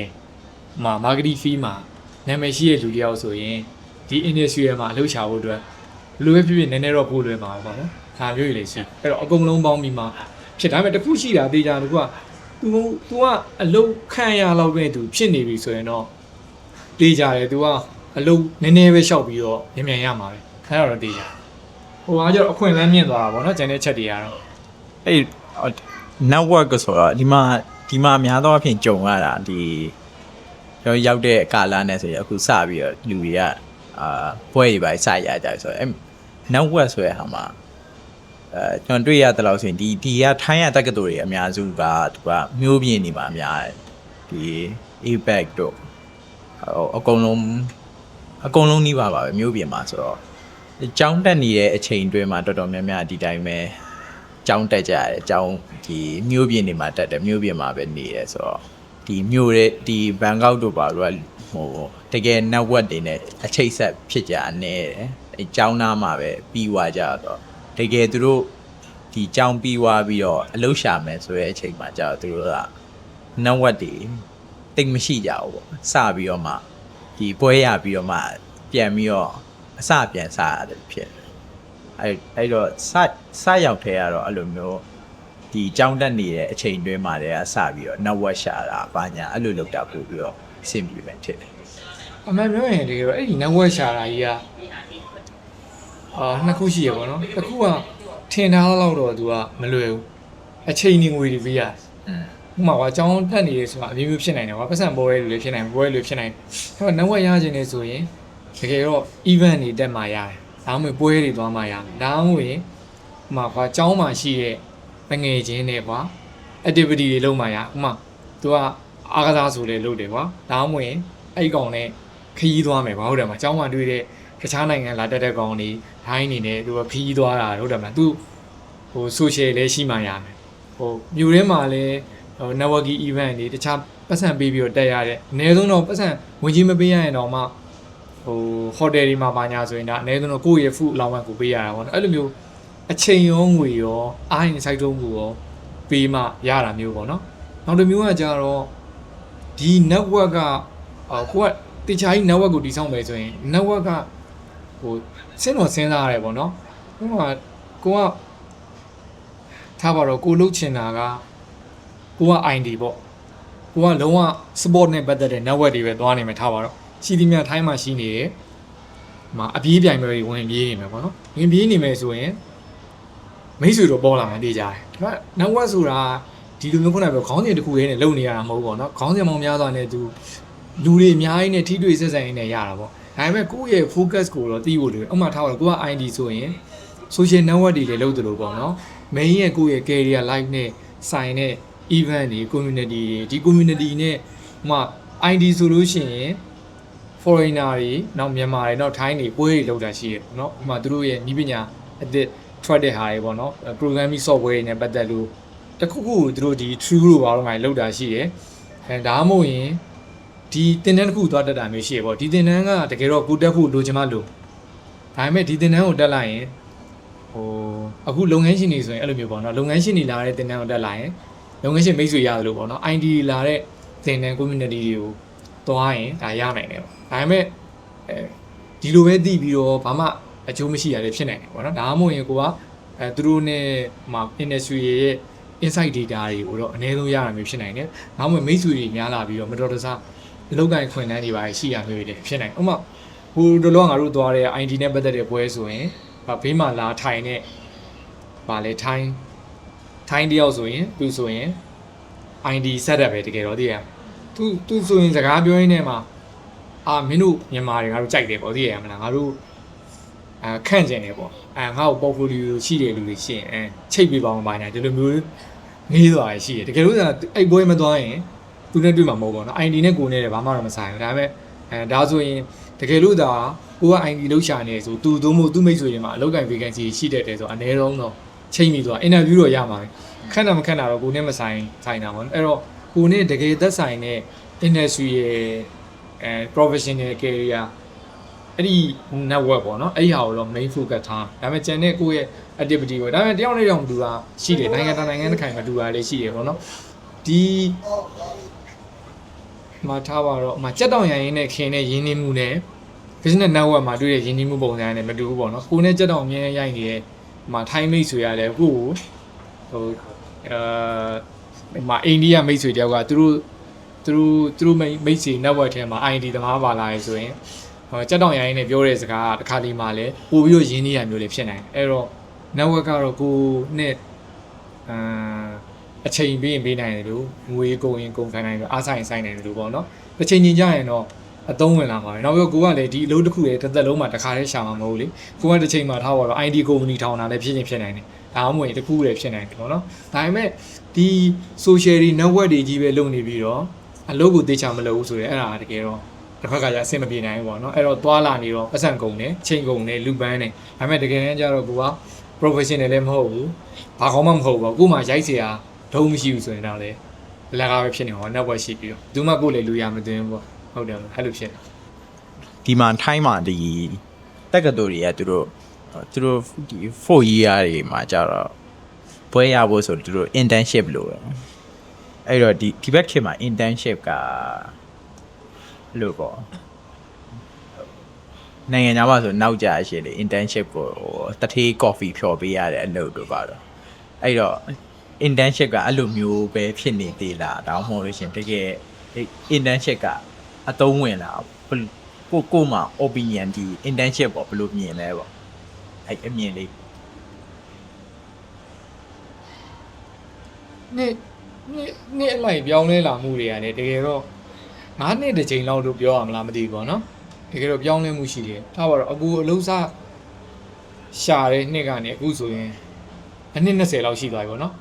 [SPEAKER 1] marketing fee မှာနာမည်ရှိတဲ့လူတယောက်ဆိုရင်ဒီ industry မှာအလုပ်ရှာဖို့အတွက်လူပဲဖြစ်ဖြစ်နည်းနည်းတော့ပို့လွယ်မှာပေါ့နော်ဒါမျိုးကြီးလေရှိအဲ့တော့အကုန်လုံးပေါင်းပြီးမှဖြစ်ဒါပေမဲ့တစ်ခုရှိတာတေးကြတယ်ကွာသူကအလုပ်ခံရလောက်ပဲသူဖြစ်နေပြီဆိုရင်တော့တေးကြတယ်သူကအလုပ်နည်းနည်းပဲရှောက်ပြီးတော့မြန်ရမှာပဲအဲ့တော့တေးကြဟိုကကျတော့အခွင့်အလမ်းမြင့်သွားတာပေါ့နော်ကျန်တဲ့ချက်တွေကတော့
[SPEAKER 2] အဲ့ network ဆိုတော့ဒီမှာများသောအားဖြင့်ကြုံရတာဒီကျွန်တော်ရောက်တဲ့ကာလနဲ့ဆိုရင်အခုစပြီးတော့လူတွေကဘွဲတွေပါစရကြဆိုတော့အဲ့ network ဆိုတဲ့ဟာမှာကျွန်တော်တွေ့ရတဲ့လောက်ဆိုရင်ဒီကထိုင်းရတက္ကသိုလ်တွေအများစုကသူကမျိုးပြင်းနေမှာများတယ်ဒီ APEC တို့အကုန်လုံးနှီးပါပဲမျိုးပြင်းမှာဆိုတော့ကျောင်းတက်နေတဲ့အချိန်တွင်းမှာတော်တော်များများဒီတိုင်းပဲကျောင်းတက်ကြရတယ်ကျောင်းဒီမျိုးပြင်းနေမှာတက်တယ်မျိုးပြင်းမှာပဲနေတယ်ဆိုတော့ဒီမျိုးတဲ့ဒီဘန်ကောက်တို့ပါတော့ဟိုတကယ် network တွေနဲ့အချိတ်ဆက်ဖြစ်ကြနေတယ်အဲကျောင်းသားမှာပဲပြီးွားကြတော့တကယ်သူတို့ဒီကျောင်းပြီးွားပြီးတော့အလုပ်ရှာမယ်ဆိုတဲ့အချိန်မှာကျတော့သူတို့က network တွေတိတ်မရှိကြဘူးပေါ့စပြီးတော့မှဒီပွဲရပြီးတော့မှပြန်ပြီးတော့အစပြန်စရတယ်ဖြစ်အဲ့တော့စရောက်ထဲကတော့အဲ့လိုမျိုးဒီကြောင်းတက်နေတဲ့အချိန်တွင်းမှာတည်းကစပြီးတော့ network ရှာတာဘာညာအဲ့လိုလုပ်တာပို့ပြီးတော့အဆင်ပြေမယ်ဖြစ်တယ်
[SPEAKER 1] အမှန်ပြောရင်ဒီတော့အဲ့ဒီ network ရှာတာကြီးကနှစ်ခုရှိရပါတော့တစ်ခုကထင်ထားလောက်တော့သူကမလွယ်ဘူးအချိန်နေငွေတွေပေးရတယ်ဥပမာကအကြောင်းတက်နေရဆိုတာအမျိုးမျိုးဖြစ်နိုင်တယ်ကွာပတ်စံပေါ်ရဲလူတွေဖြစ်နိုင်ပွဲလူတွေဖြစ်နိုင်တယ်အဲ့တော့ network ရခြင်းနေဆိုရင်တကယ်တော့ event တွေတက်မှာရတယ်ဒါမှမဟုတ်ပွဲတွေသွားမှာရတယ်ဒါမှမဟုတ်ရင်ဥပမာကအကြောင်းမှာရှိတဲ့ငွေချင်းတွေကွာ activity တွေလုပ်မှာရဥပမာသူကအားကစားဆိုလဲလုပ်တယ်ကွာဒါမှမဟုတ်ရင်အဲ့ကောင်နဲ့ခရီးသွားမယ်ကွာဟုတ်တယ်မအကြောင်းမှာတွေ့တဲ့တခြားနိုင်ငံလာတက်တဲ့ကောင်တွေဒိုင်းနေနဲ့သူကခရီးသွားတာဟုတ်တယ်မသူဟို social လည်းရှိမှရမယ်ဟိုမြို့ထဲမှာလည်းnetworking event တွေတခြားပတ်စံပေးပြီးတော့တက်ရတဲ့အနည်းဆုံးတော့ပတ်စံဝင်ကြီးမပေးရရင်တော့မှဟို hotel တွေမှာပါညာဆိုရင်ဒါအနည်းဆုံးတော့ကိုယ့်ရဲ့ food allowance ကိုပေးရတာပေါ့နော်အဲ့လိုမျိုးအချိန်ရောငွေရောအားရင်စိုက်ထုံးမှုရောပေးမှရတာမျိုးပေါ့နော်နောက်တစ်မျိုးကကြတော့ဒီ network ကကိုကတခြားကြီး network ကိုတည်ဆောက်မယ်ဆိုရင် network ကဟိုစဉ်းစားရတယ်ပေါ့နော်ဥပမာကိုကထားပါတော့ကိုလှုပ်ချင်တာကကိုက ID ပေါ့ကိုကလုံးဝ support နဲ့ပတ်သက်တဲ့ network တွေပဲသွားနေမှာထားပါတော့ရှိသမျှထိုင်းမှာရှိနေတယ်မှာအပြေးပြိုင်ပွဲတွေဝင်ပြေးနေမှာပေါ့နော်ဝင်ပြေးနေမယ်ဆိုရင်မိတ်ဆွေတို့ပေါ်လာမှသိကြတယ်ဒါပေမဲ့ network ဆိုတာဒီလိုမျိုးခုနကပြောခေါင်းစဉ်တစ်ခုရေးနဲ့လုံနေရတာမဟုတ်ပေါ့နော်ခေါင်းစဉ်ပေါင်းများစွာနဲ့သူလူတွေအများကြီးနဲ့ထိတွေ့ဆက်ဆံရင်းနဲ့ရတာပေါ့ဒါပေမဲ့ကိုယ့်ရဲ့ focus ကိုတော့သိဖို့လိုတယ်ဥပမာထားပါတော့ကိုက ID ဆိုရင် social network တွေလည်းလုပ်တယ်လို့ပေါ့နော် main ရဲ့ကိုယ့်ရဲ့ career life နဲ့ဆိုင်တဲ့ event တွေ community တွေဒီ community နဲ့ဥပမာ ID ဆိုလို့ရှိရင် foreigner တွေနောက်မြန်မာတွေနောက်ထိုင်းတွေပွဲတွေလုပ်တာရှိရပေါ့နော်ဥပမာသူတို့ရဲ့နည်းပညာအသစ်ထွက်တဲ့ဟာတွေပေါ့နော် programming software တွေနဲ့ပတ်သက်လို့တခုခုသူတို့ဒီ true လို့ဘာလို့မှလောက်တာရှိတယ်အဲဒါမှမဟုတ်ရင်ဒီသင်တန်းတစ်ခုသွားတက်တာမျိုးရှိရပေါ့ဒီသင်တန်းကတကယ်တော့ကိုတက်ဖို့လိုချင်မှလို့ဒါပေမဲ့ဒီသင်တန်းကိုတက်လိုက်ရင်ဟိုအခုလုပ်ငန်းရှင်တွေဆိုရင်အဲ့လိုမျိုးပေါ့နော်လုပ်ငန်းရှင်တွေလာတဲ့သင်တန်းကိုတက်လိုက်ရင်လုပ်ငန်းရှင်မိတ်ဆွေရတယ်လို့ပေါ့နော် ID လာတဲ့သင်တန်း community တွေကိုသွားရင်ဒါရနိုင်တယ်ပေါ့ဒါပေမဲ့ဒီလိုပဲသိပြီးတော့ဘာမှအကျိုးမရှိရတဲ့ဖြစ်နိုင်တယ်ပေါ့နော်ဒါမှမဟုတ်ရင်ကိုကသူတို့နဲ့မှာ industry ရဲ့ insight data တွေကိုတော့အနည်းဆုံးရတာမျိုးဖြစ်နိုင်တယ်။နောက်မှမိတ်ဆွေတွေများလာပြီးတော့မတော်တဆအလုပ်ကိုင်ခွင့်တန်းတွေပါရှိရမျိုးတွေဖြစ်နိုင်။ဥပမာဟိုတို့လောကငါတို့သွားတဲ့ ID နဲ့ပတ်သက်တဲ့ပွဲဆိုရင်ဘေးမှာလာထိုင်တဲ့ဗာလေထိုင်းတယောက်ဆိုရင်သူဆိုရင် ID setup ပဲတကယ်တော့သိရ။သူဆိုရင်စကားပြောရင်းနဲ့မှာမင်းတို့မြန်မာတွေငါတို့ကြိုက်တယ်ပေါ့သိရမလားငါတို့ ခန့်ကျင်တယ်ပေါ့ငါ့ကို portfolio ရှိတယ်လူတွေရှိရင်ချိတ်ပေးပါအောင်ပါညာဒီလိုမျိုးငေးသွားရရှိတယ်တကယ်လို့အဲ့ပွဲမသွားရင်သူနဲ့တွေ့မှာမဟုတ်ဘူးเนาะ ID နဲ့ကိုနဲ့လည်းဘာမှတော့မဆိုင်ဘူးဒါပေမဲ့ဒါဆိုရင်တကယ်လို့ဒါကိုက ID လောက်ရှာနေဆိုသူသို့မဟုတ်သူမိတ်ဆွေတွေမှာအလုပ်ကိုင် vacancy ရှိတတ်တယ်ဆိုအနည်းဆုံးတော့ချိန်ပြီးသွား interview တော့ရမှာပဲခက်တာမခက်တာတော့ကိုနဲ့မဆိုင်တာပေါ့အဲ့တော့ကိုနဲ့တကယ်သက်ဆိုင်တဲ့ industry ရဲ့professional career အဲ့ဒီ network ပေါ့နော်အဲ့ဒီဟာကိုတော့ main focus ထားဒါပေမဲ့ကျန်တဲ့ကိုယ့်ရဲ့ activity ကိုဒါပေမဲ့တယောက်နဲ့တယောက်မတူတာရှိတယ်နိုင်ငံတစ်ခိုင်မတူတာလည်းရှိတယ်ပေါ့နော်ဒီမှာထားပါတော့စက်တောင်ရရင်နဲ့ခင်တဲ့ရင်းနှီးမှုနဲ့ business network မှာတွေ့တဲ့ရင်းနှီးမှုပုံစံနဲ့မတူဘူးပေါ့နော်ကိုနဲ့စက်တောင်အမြဲရိုက်နေတဲ့ထိုင်းမိတ်ဆွေရတယ်အခုဟိုအိန္ဒိယမိတ်ဆွေတယောက်ကသူတို့မိတ်ဆွေ network ထဲမှာ ID သမားပါလာရဆိုရင်စက်တောင်ရရင်နဲ့ပြောတဲ့စကားတစ်ခါလေးမှလည်းပို့ပြီးတော့ရင်းနှီးရမျိုးလေးဖြစ်နိုင်တယ်အဲ့တော့ network ကတော့ကိုနဲ့အချိန်ပေးရင်ပေးနိုင်တယ်လို့ငွေကုန်ရင်ကုန်ဆိုင်နိုင်တယ်အားဆိုင်နိုင်တယ်လို့ပေါ့နော်တစ်ချိန်ချင်းကြရင်တော့အသုံးဝင်လာမှာပဲနောက်ပြီးကိုကလည်းဒီအလုပ်တစ်ခုရဲ့တစ်သက်လုံးမှာတစ်ခါတည်းရှာမှာမဟုတ်လေကိုကတစ်ချိန်မှာထားပါတော့ ID company ထောင်တာလည်းဖြစ်နိုင်တယ်ဒါမှမဟုတ်တစ်ခုလည်းဖြစ်နိုင်တယ်ပေါ့နော်ဒါပေမဲ့ဒီ social network တွေကြီးပဲလုပ်နေပြီးတော့အလုပ်ကိုသိချာမလုပ်ဘူးဆိုရင်အဲ့ဒါတကယ်တော့တစ်ခါကကြာအဆင်မပြေနိုင်ဘူးပေါ့နော်အဲ့တော့သွားလာနေတော့ပတ်စံကုန်တယ်ချိန်ကုန်တယ်လူပန်းတယ်ဒါပေမဲ့တကယ်တမ်းကျတော့ကိုက professional လည်းမဟုတ်ဘူးဘာကောင်းမှမဟုတ်ဘူးကိုမှရိုက်เสียဒုံမရှိဘူးဆိုရင်တော့လေအလကားပဲဖြစ်နေဟော network ရှိပြီးတော့ဒီမှာကိုလည်းလူရမသွင်းဘူးပေါ့ဟုတ်တယ်အဲ့လိုဖြစ်တယ်
[SPEAKER 2] ဒီမှာထိုင်းမှာဒီတက္ကသိုလ်တွေကသူတို့ဒီ4 year တွေမှာကြတော့ဘွဲရဖို့ဆိုသူတို့ internship လို့ပဲအဲ့တော့ဒီဘက်ခေတ်မှာ internship ကလို့ပေါ့နိုင်ငံသားပါဆိုနောက်ကြရှိလေ internship ကိုတထေး coffee ဖြော်ပေးရတဲ့အလုပ်တို့ပါတော့အဲ့တော့ internship ကအဲ့လိုမျိုးပဲဖြစ်နေသေးလားဒါမှမဟုတ်လို့ရှင်တကယ် internship ကအသုံးဝင်လားကိုမှာ opinion ဒီ internship ပေါ့ဘယ်လိုမြင်လဲပေါ့အဲ့အမြင်လေး
[SPEAKER 1] နေ့အလိုက်ပြောင်းလဲလာမှုတွေရတယ်တကယ်တော့9နှစ်တစ်ချိန်လောက်လို့ပြောရမလားမသိဘူးပေါ့နော်တကယ်တော့ပြောင်းလဲမှုရှိတယ်ထားပါတော့အခုအလုံးစားရှာတဲ့နှစ်ကနေအခုဆိုရင်အနှစ်20လောက်ရှိသွားပြီပေါ့နော်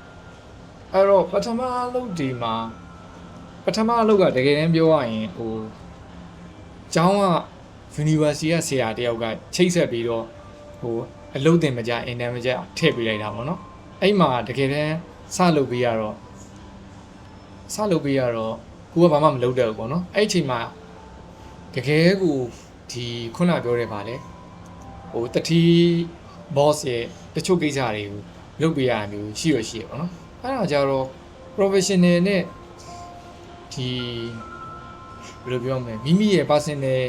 [SPEAKER 1] အဲ့တော့ပထမအလုပ်ဒီမှာပထမအလုပ်ကတကယ်တမ်းပြောရရင်ဟိုကျောင်းက university ကဆရာတယောက်ကချိတ်ဆက်ပြီးတော့ဟိုအလုပ်တင်မကြအင်တန်မကြထည့်ပေးလိုက်တာပေါ့နော်အဲ့မှာတကယ်တမ်းစလုပ်ပေးရတော့ကိုကဘာမှမလုပ်တော့ဘူးပေါ့နော်အဲ့အချိန်မှာတကယ်ကိုဒီခုနပြောတဲ့ပါလေဟိုတတိ boss ရဲ့တချို့ကိစ္စတွေကိုလုပ်ပေးရတာမျိုးရှိရပေါ့နော်အဲ့ဒါကြတော့ professional နဲ့ဒီဘယ်လိုပြောမလဲမိမိရဲ့ personal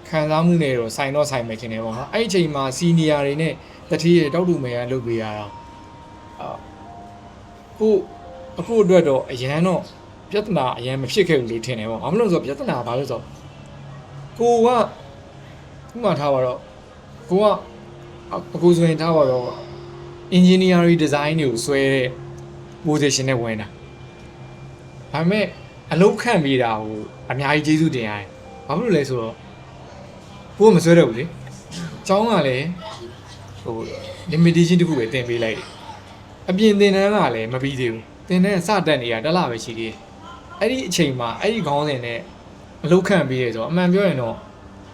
[SPEAKER 1] ခံစားမှုနဲ့တော့ဆိုင်မယ်ခင်ဗျပေါ့နော်အဲ့အချိန်မှာ senior တွေနဲ့တတိရဲ့တောက်တူမယ်ကလုပ်ပေးရတာအခုအတွက်တော့အရန်တော့ပြဿနာအရန်မဖြစ်ခဲ့ဘူးလို့ထင်တယ်ပေါ့ဘာမလို့ဆိုတော့ပြဿနာဘာလို့ဆိုတော့ကိုကဥပမာထားပါတော့ကိုကအခုဆိုရင်ထားပါတော့ engineering design တွေကိုဆွဲတဲ့ position နဲ့ဝင်တာဒါပေမဲ့အလုပ်ခန့်ပေးတာဟိုအများကြီးကျေးဇူးတင်ရတယ်ဘာလို့လဲဆိုတော့ကိုကမဆွဲတော့ဘူးလေအကြောင်းကလည်းဟို limitation တခုပဲတင်ပေးလိုက်တယ်အပြင်သင်တန်းကလည်းမပြီးသေးဘူးသင်တန်းစတက်နေတာတစ်လပဲရှိသေးတယ်အဲ့ဒီအချိန်မှာအဲ့ဒီခေါင်းစဉ်နဲ့အလုပ်ခန့်ပေးရဆိုတော့အမှန်ပြောရင်တော့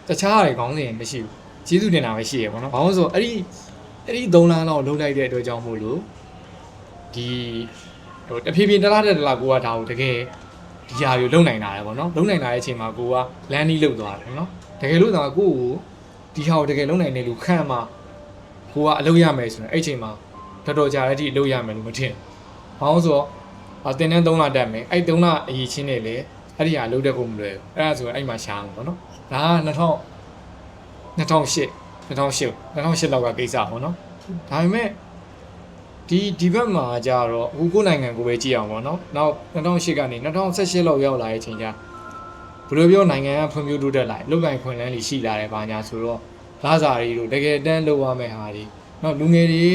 [SPEAKER 1] တခြားအရာခေါင်းစဉ်မရှိဘူးကျေးဇူးတင်တာပဲရှိရပေါ့နော်ဘာလို့ဆိုအဲ့ဒီ3လလောက်လုပ်လိုက်တဲ့အတွက်ကြောင့်မို့လို့ဒီဟိုတဖြည်းဖြည်းတစ်လကိုကဒါကိုတကယ်ဒီຢာတွေလုံနိုင်တာလေပေါ့နော်လုံနိုင်လာတဲ့အချိန်မှာကိုကလမ်းနီးလုတ်သွားတယ်နော်တကယ်လို့သာကိုကိုဒီဟာကိုတကယ်လုံနိုင်တယ်လို့ခံမှာကိုကအလုပ်ရမယ်ဆိုရင်အဲ့အချိန်မှာတော်တော်ကြာတဲ့အထိအလုပ်ရမယ်လို့မထင်ဘာလို့ဆိုတော့တင်တန်း3လတက်မယ်အဲ့3လအရေးချင်းနေလေအဲ့ဒီဟာလုပ်တဲ့ကိုမလွယ်ဘူးအဲ့ဒါဆိုရင်အဲ့မှာရှာမှာပေါ့နော်ဒါက2008လောက်ကကိစ္စပေါ့နော်ဒါပေမဲ့ဒီဘက်မှာကြတော့အခုကိုနိုင်ငံကိုပဲကြည့်အောင်ပေါ့နော်နောက်2008ကနေ2018လောက်ရောက်လာတဲ့အချိန်ကျဘယ်လိုပြောနိုင်ငံကဖွံ့ဖြိုးတိုးတက်လာတယ်လုပ်ကိုင်ခွင့်လန်းတွေရှိလာတယ်ဘာညာဆိုတော့လာစာတွေတို့တကယ်တမ်းလုပ်ရမယ့်ဟာတွေနောက်လူငယ်တွေ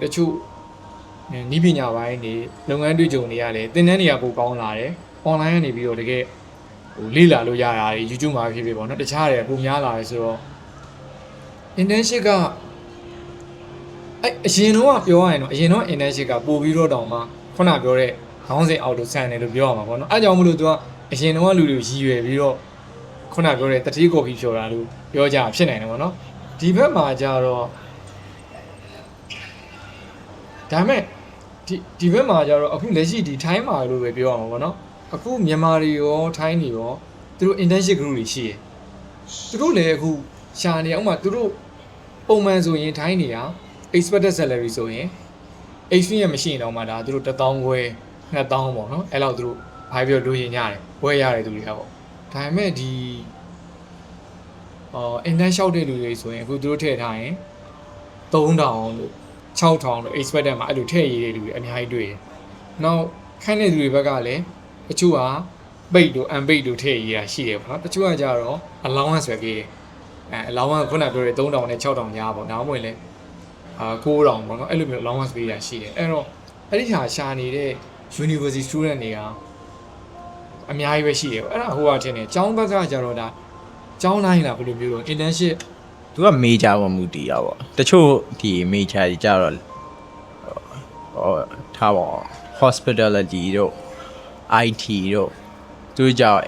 [SPEAKER 1] တချို့နီးပညာပိုင်းတွေလုပ်ငန်းတွေ့ကြုံတွေရတယ်သင်တန်းတွေကပိုကောင်းလာတယ် online ကနေပြီးတော့တကယ်ဟိုလေ့လာလို့ရတာတွေ YouTube မှာဖြစ်ဖြစ်ပေါ့နော်တခြားတွေပိုများလာတယ်ဆိုတော့ internship ကအဲ့အရင်တော့ပြောရရင်တော့အရင်တော့ internship ကပို့ပြီးတော့တောင်မှခုနပြောတဲ့ခေါင်းစဉ်အောက်လို့ဆန်တယ်လို့ပြောရမှာပေါ့နော်အဲကြောင့်မလို့ तू ကအရင်တော့လူတွေရည်ရွယ်ပြီးတော့ခုနပြောတဲ့တတိကော်ဖီဖြော်တာလို့ပြောကြဖြစ်နိုင်တယ်ပေါ့နော်ဒီဘက်မှာကြတော့ဒါမဲ့ဒီဘက်မှာကြတော့အခုလက်ရှိဒီထိုင်းမှာလို့ပဲပြောရမှာပေါ့နော်အခုမြန်မာတွေရောထိုင်းတွေရောသူတို့ internship group တွေရှိတယ်သူတို့လည်းအခုရှာနေအောင်မှသူတို့ပုံမှန်ဆိုရင်ထိုင်းနေတာ expected salary ဆိုရင် experience မရှိရင်တော့မှဒါသူတို့1000ခွဲ2000ပေါ့နော်အဲ့လောက်သူတို့ဘာပြောလို့ရင်ရတယ်ဝယ်ရတယ်သူတွေကပေါ့ဒါပေမဲ့ဒီintern လျှောက်တဲ့လူတွေဆိုရင်အခုသူတို့ထည့်ထားရင်3000လို့6000လို့ expected မှာအဲ့လိုထည့်ရည်တဲ့လူတွေအများကြီးတွေ့တယ်။နောက်ခိုင်းတဲ့လူတွေဘက်ကလည်းတချို့ဟာပိတ်တို့ unpaid တို့ထည့်ရည်ရရှိတယ်ပေါ့နော်။တချို့ကကြတော့ allowance ပဲပေးတယ်။allowance ခုနပြောတဲ့3000နဲ့6000ညားပေါ့။နောက်မှလည်း9000ပေါ့နော်။အဲ့လိုမျိုး allowance ပေးရရှိတယ်။အဲ့တော့အဲ့ဒီဟာရှာနေတဲ့ university student တွေကအများကြီးပဲရှိတယ်ပေါ့။အဲ့ဒါဟိုကထင်တယ်။ကျောင်းဘက်ကကြတော့ဒါကျောင်းတိုင်းလားဘယ်လိုမျိုးတော့ internship
[SPEAKER 2] သူက major ပေါ်မူတည်တာပေါ့တချို့ဒီ major ကြီးကြတော့ထားပါ hospitality တို့ IT တို့သူတို့ကြောင့်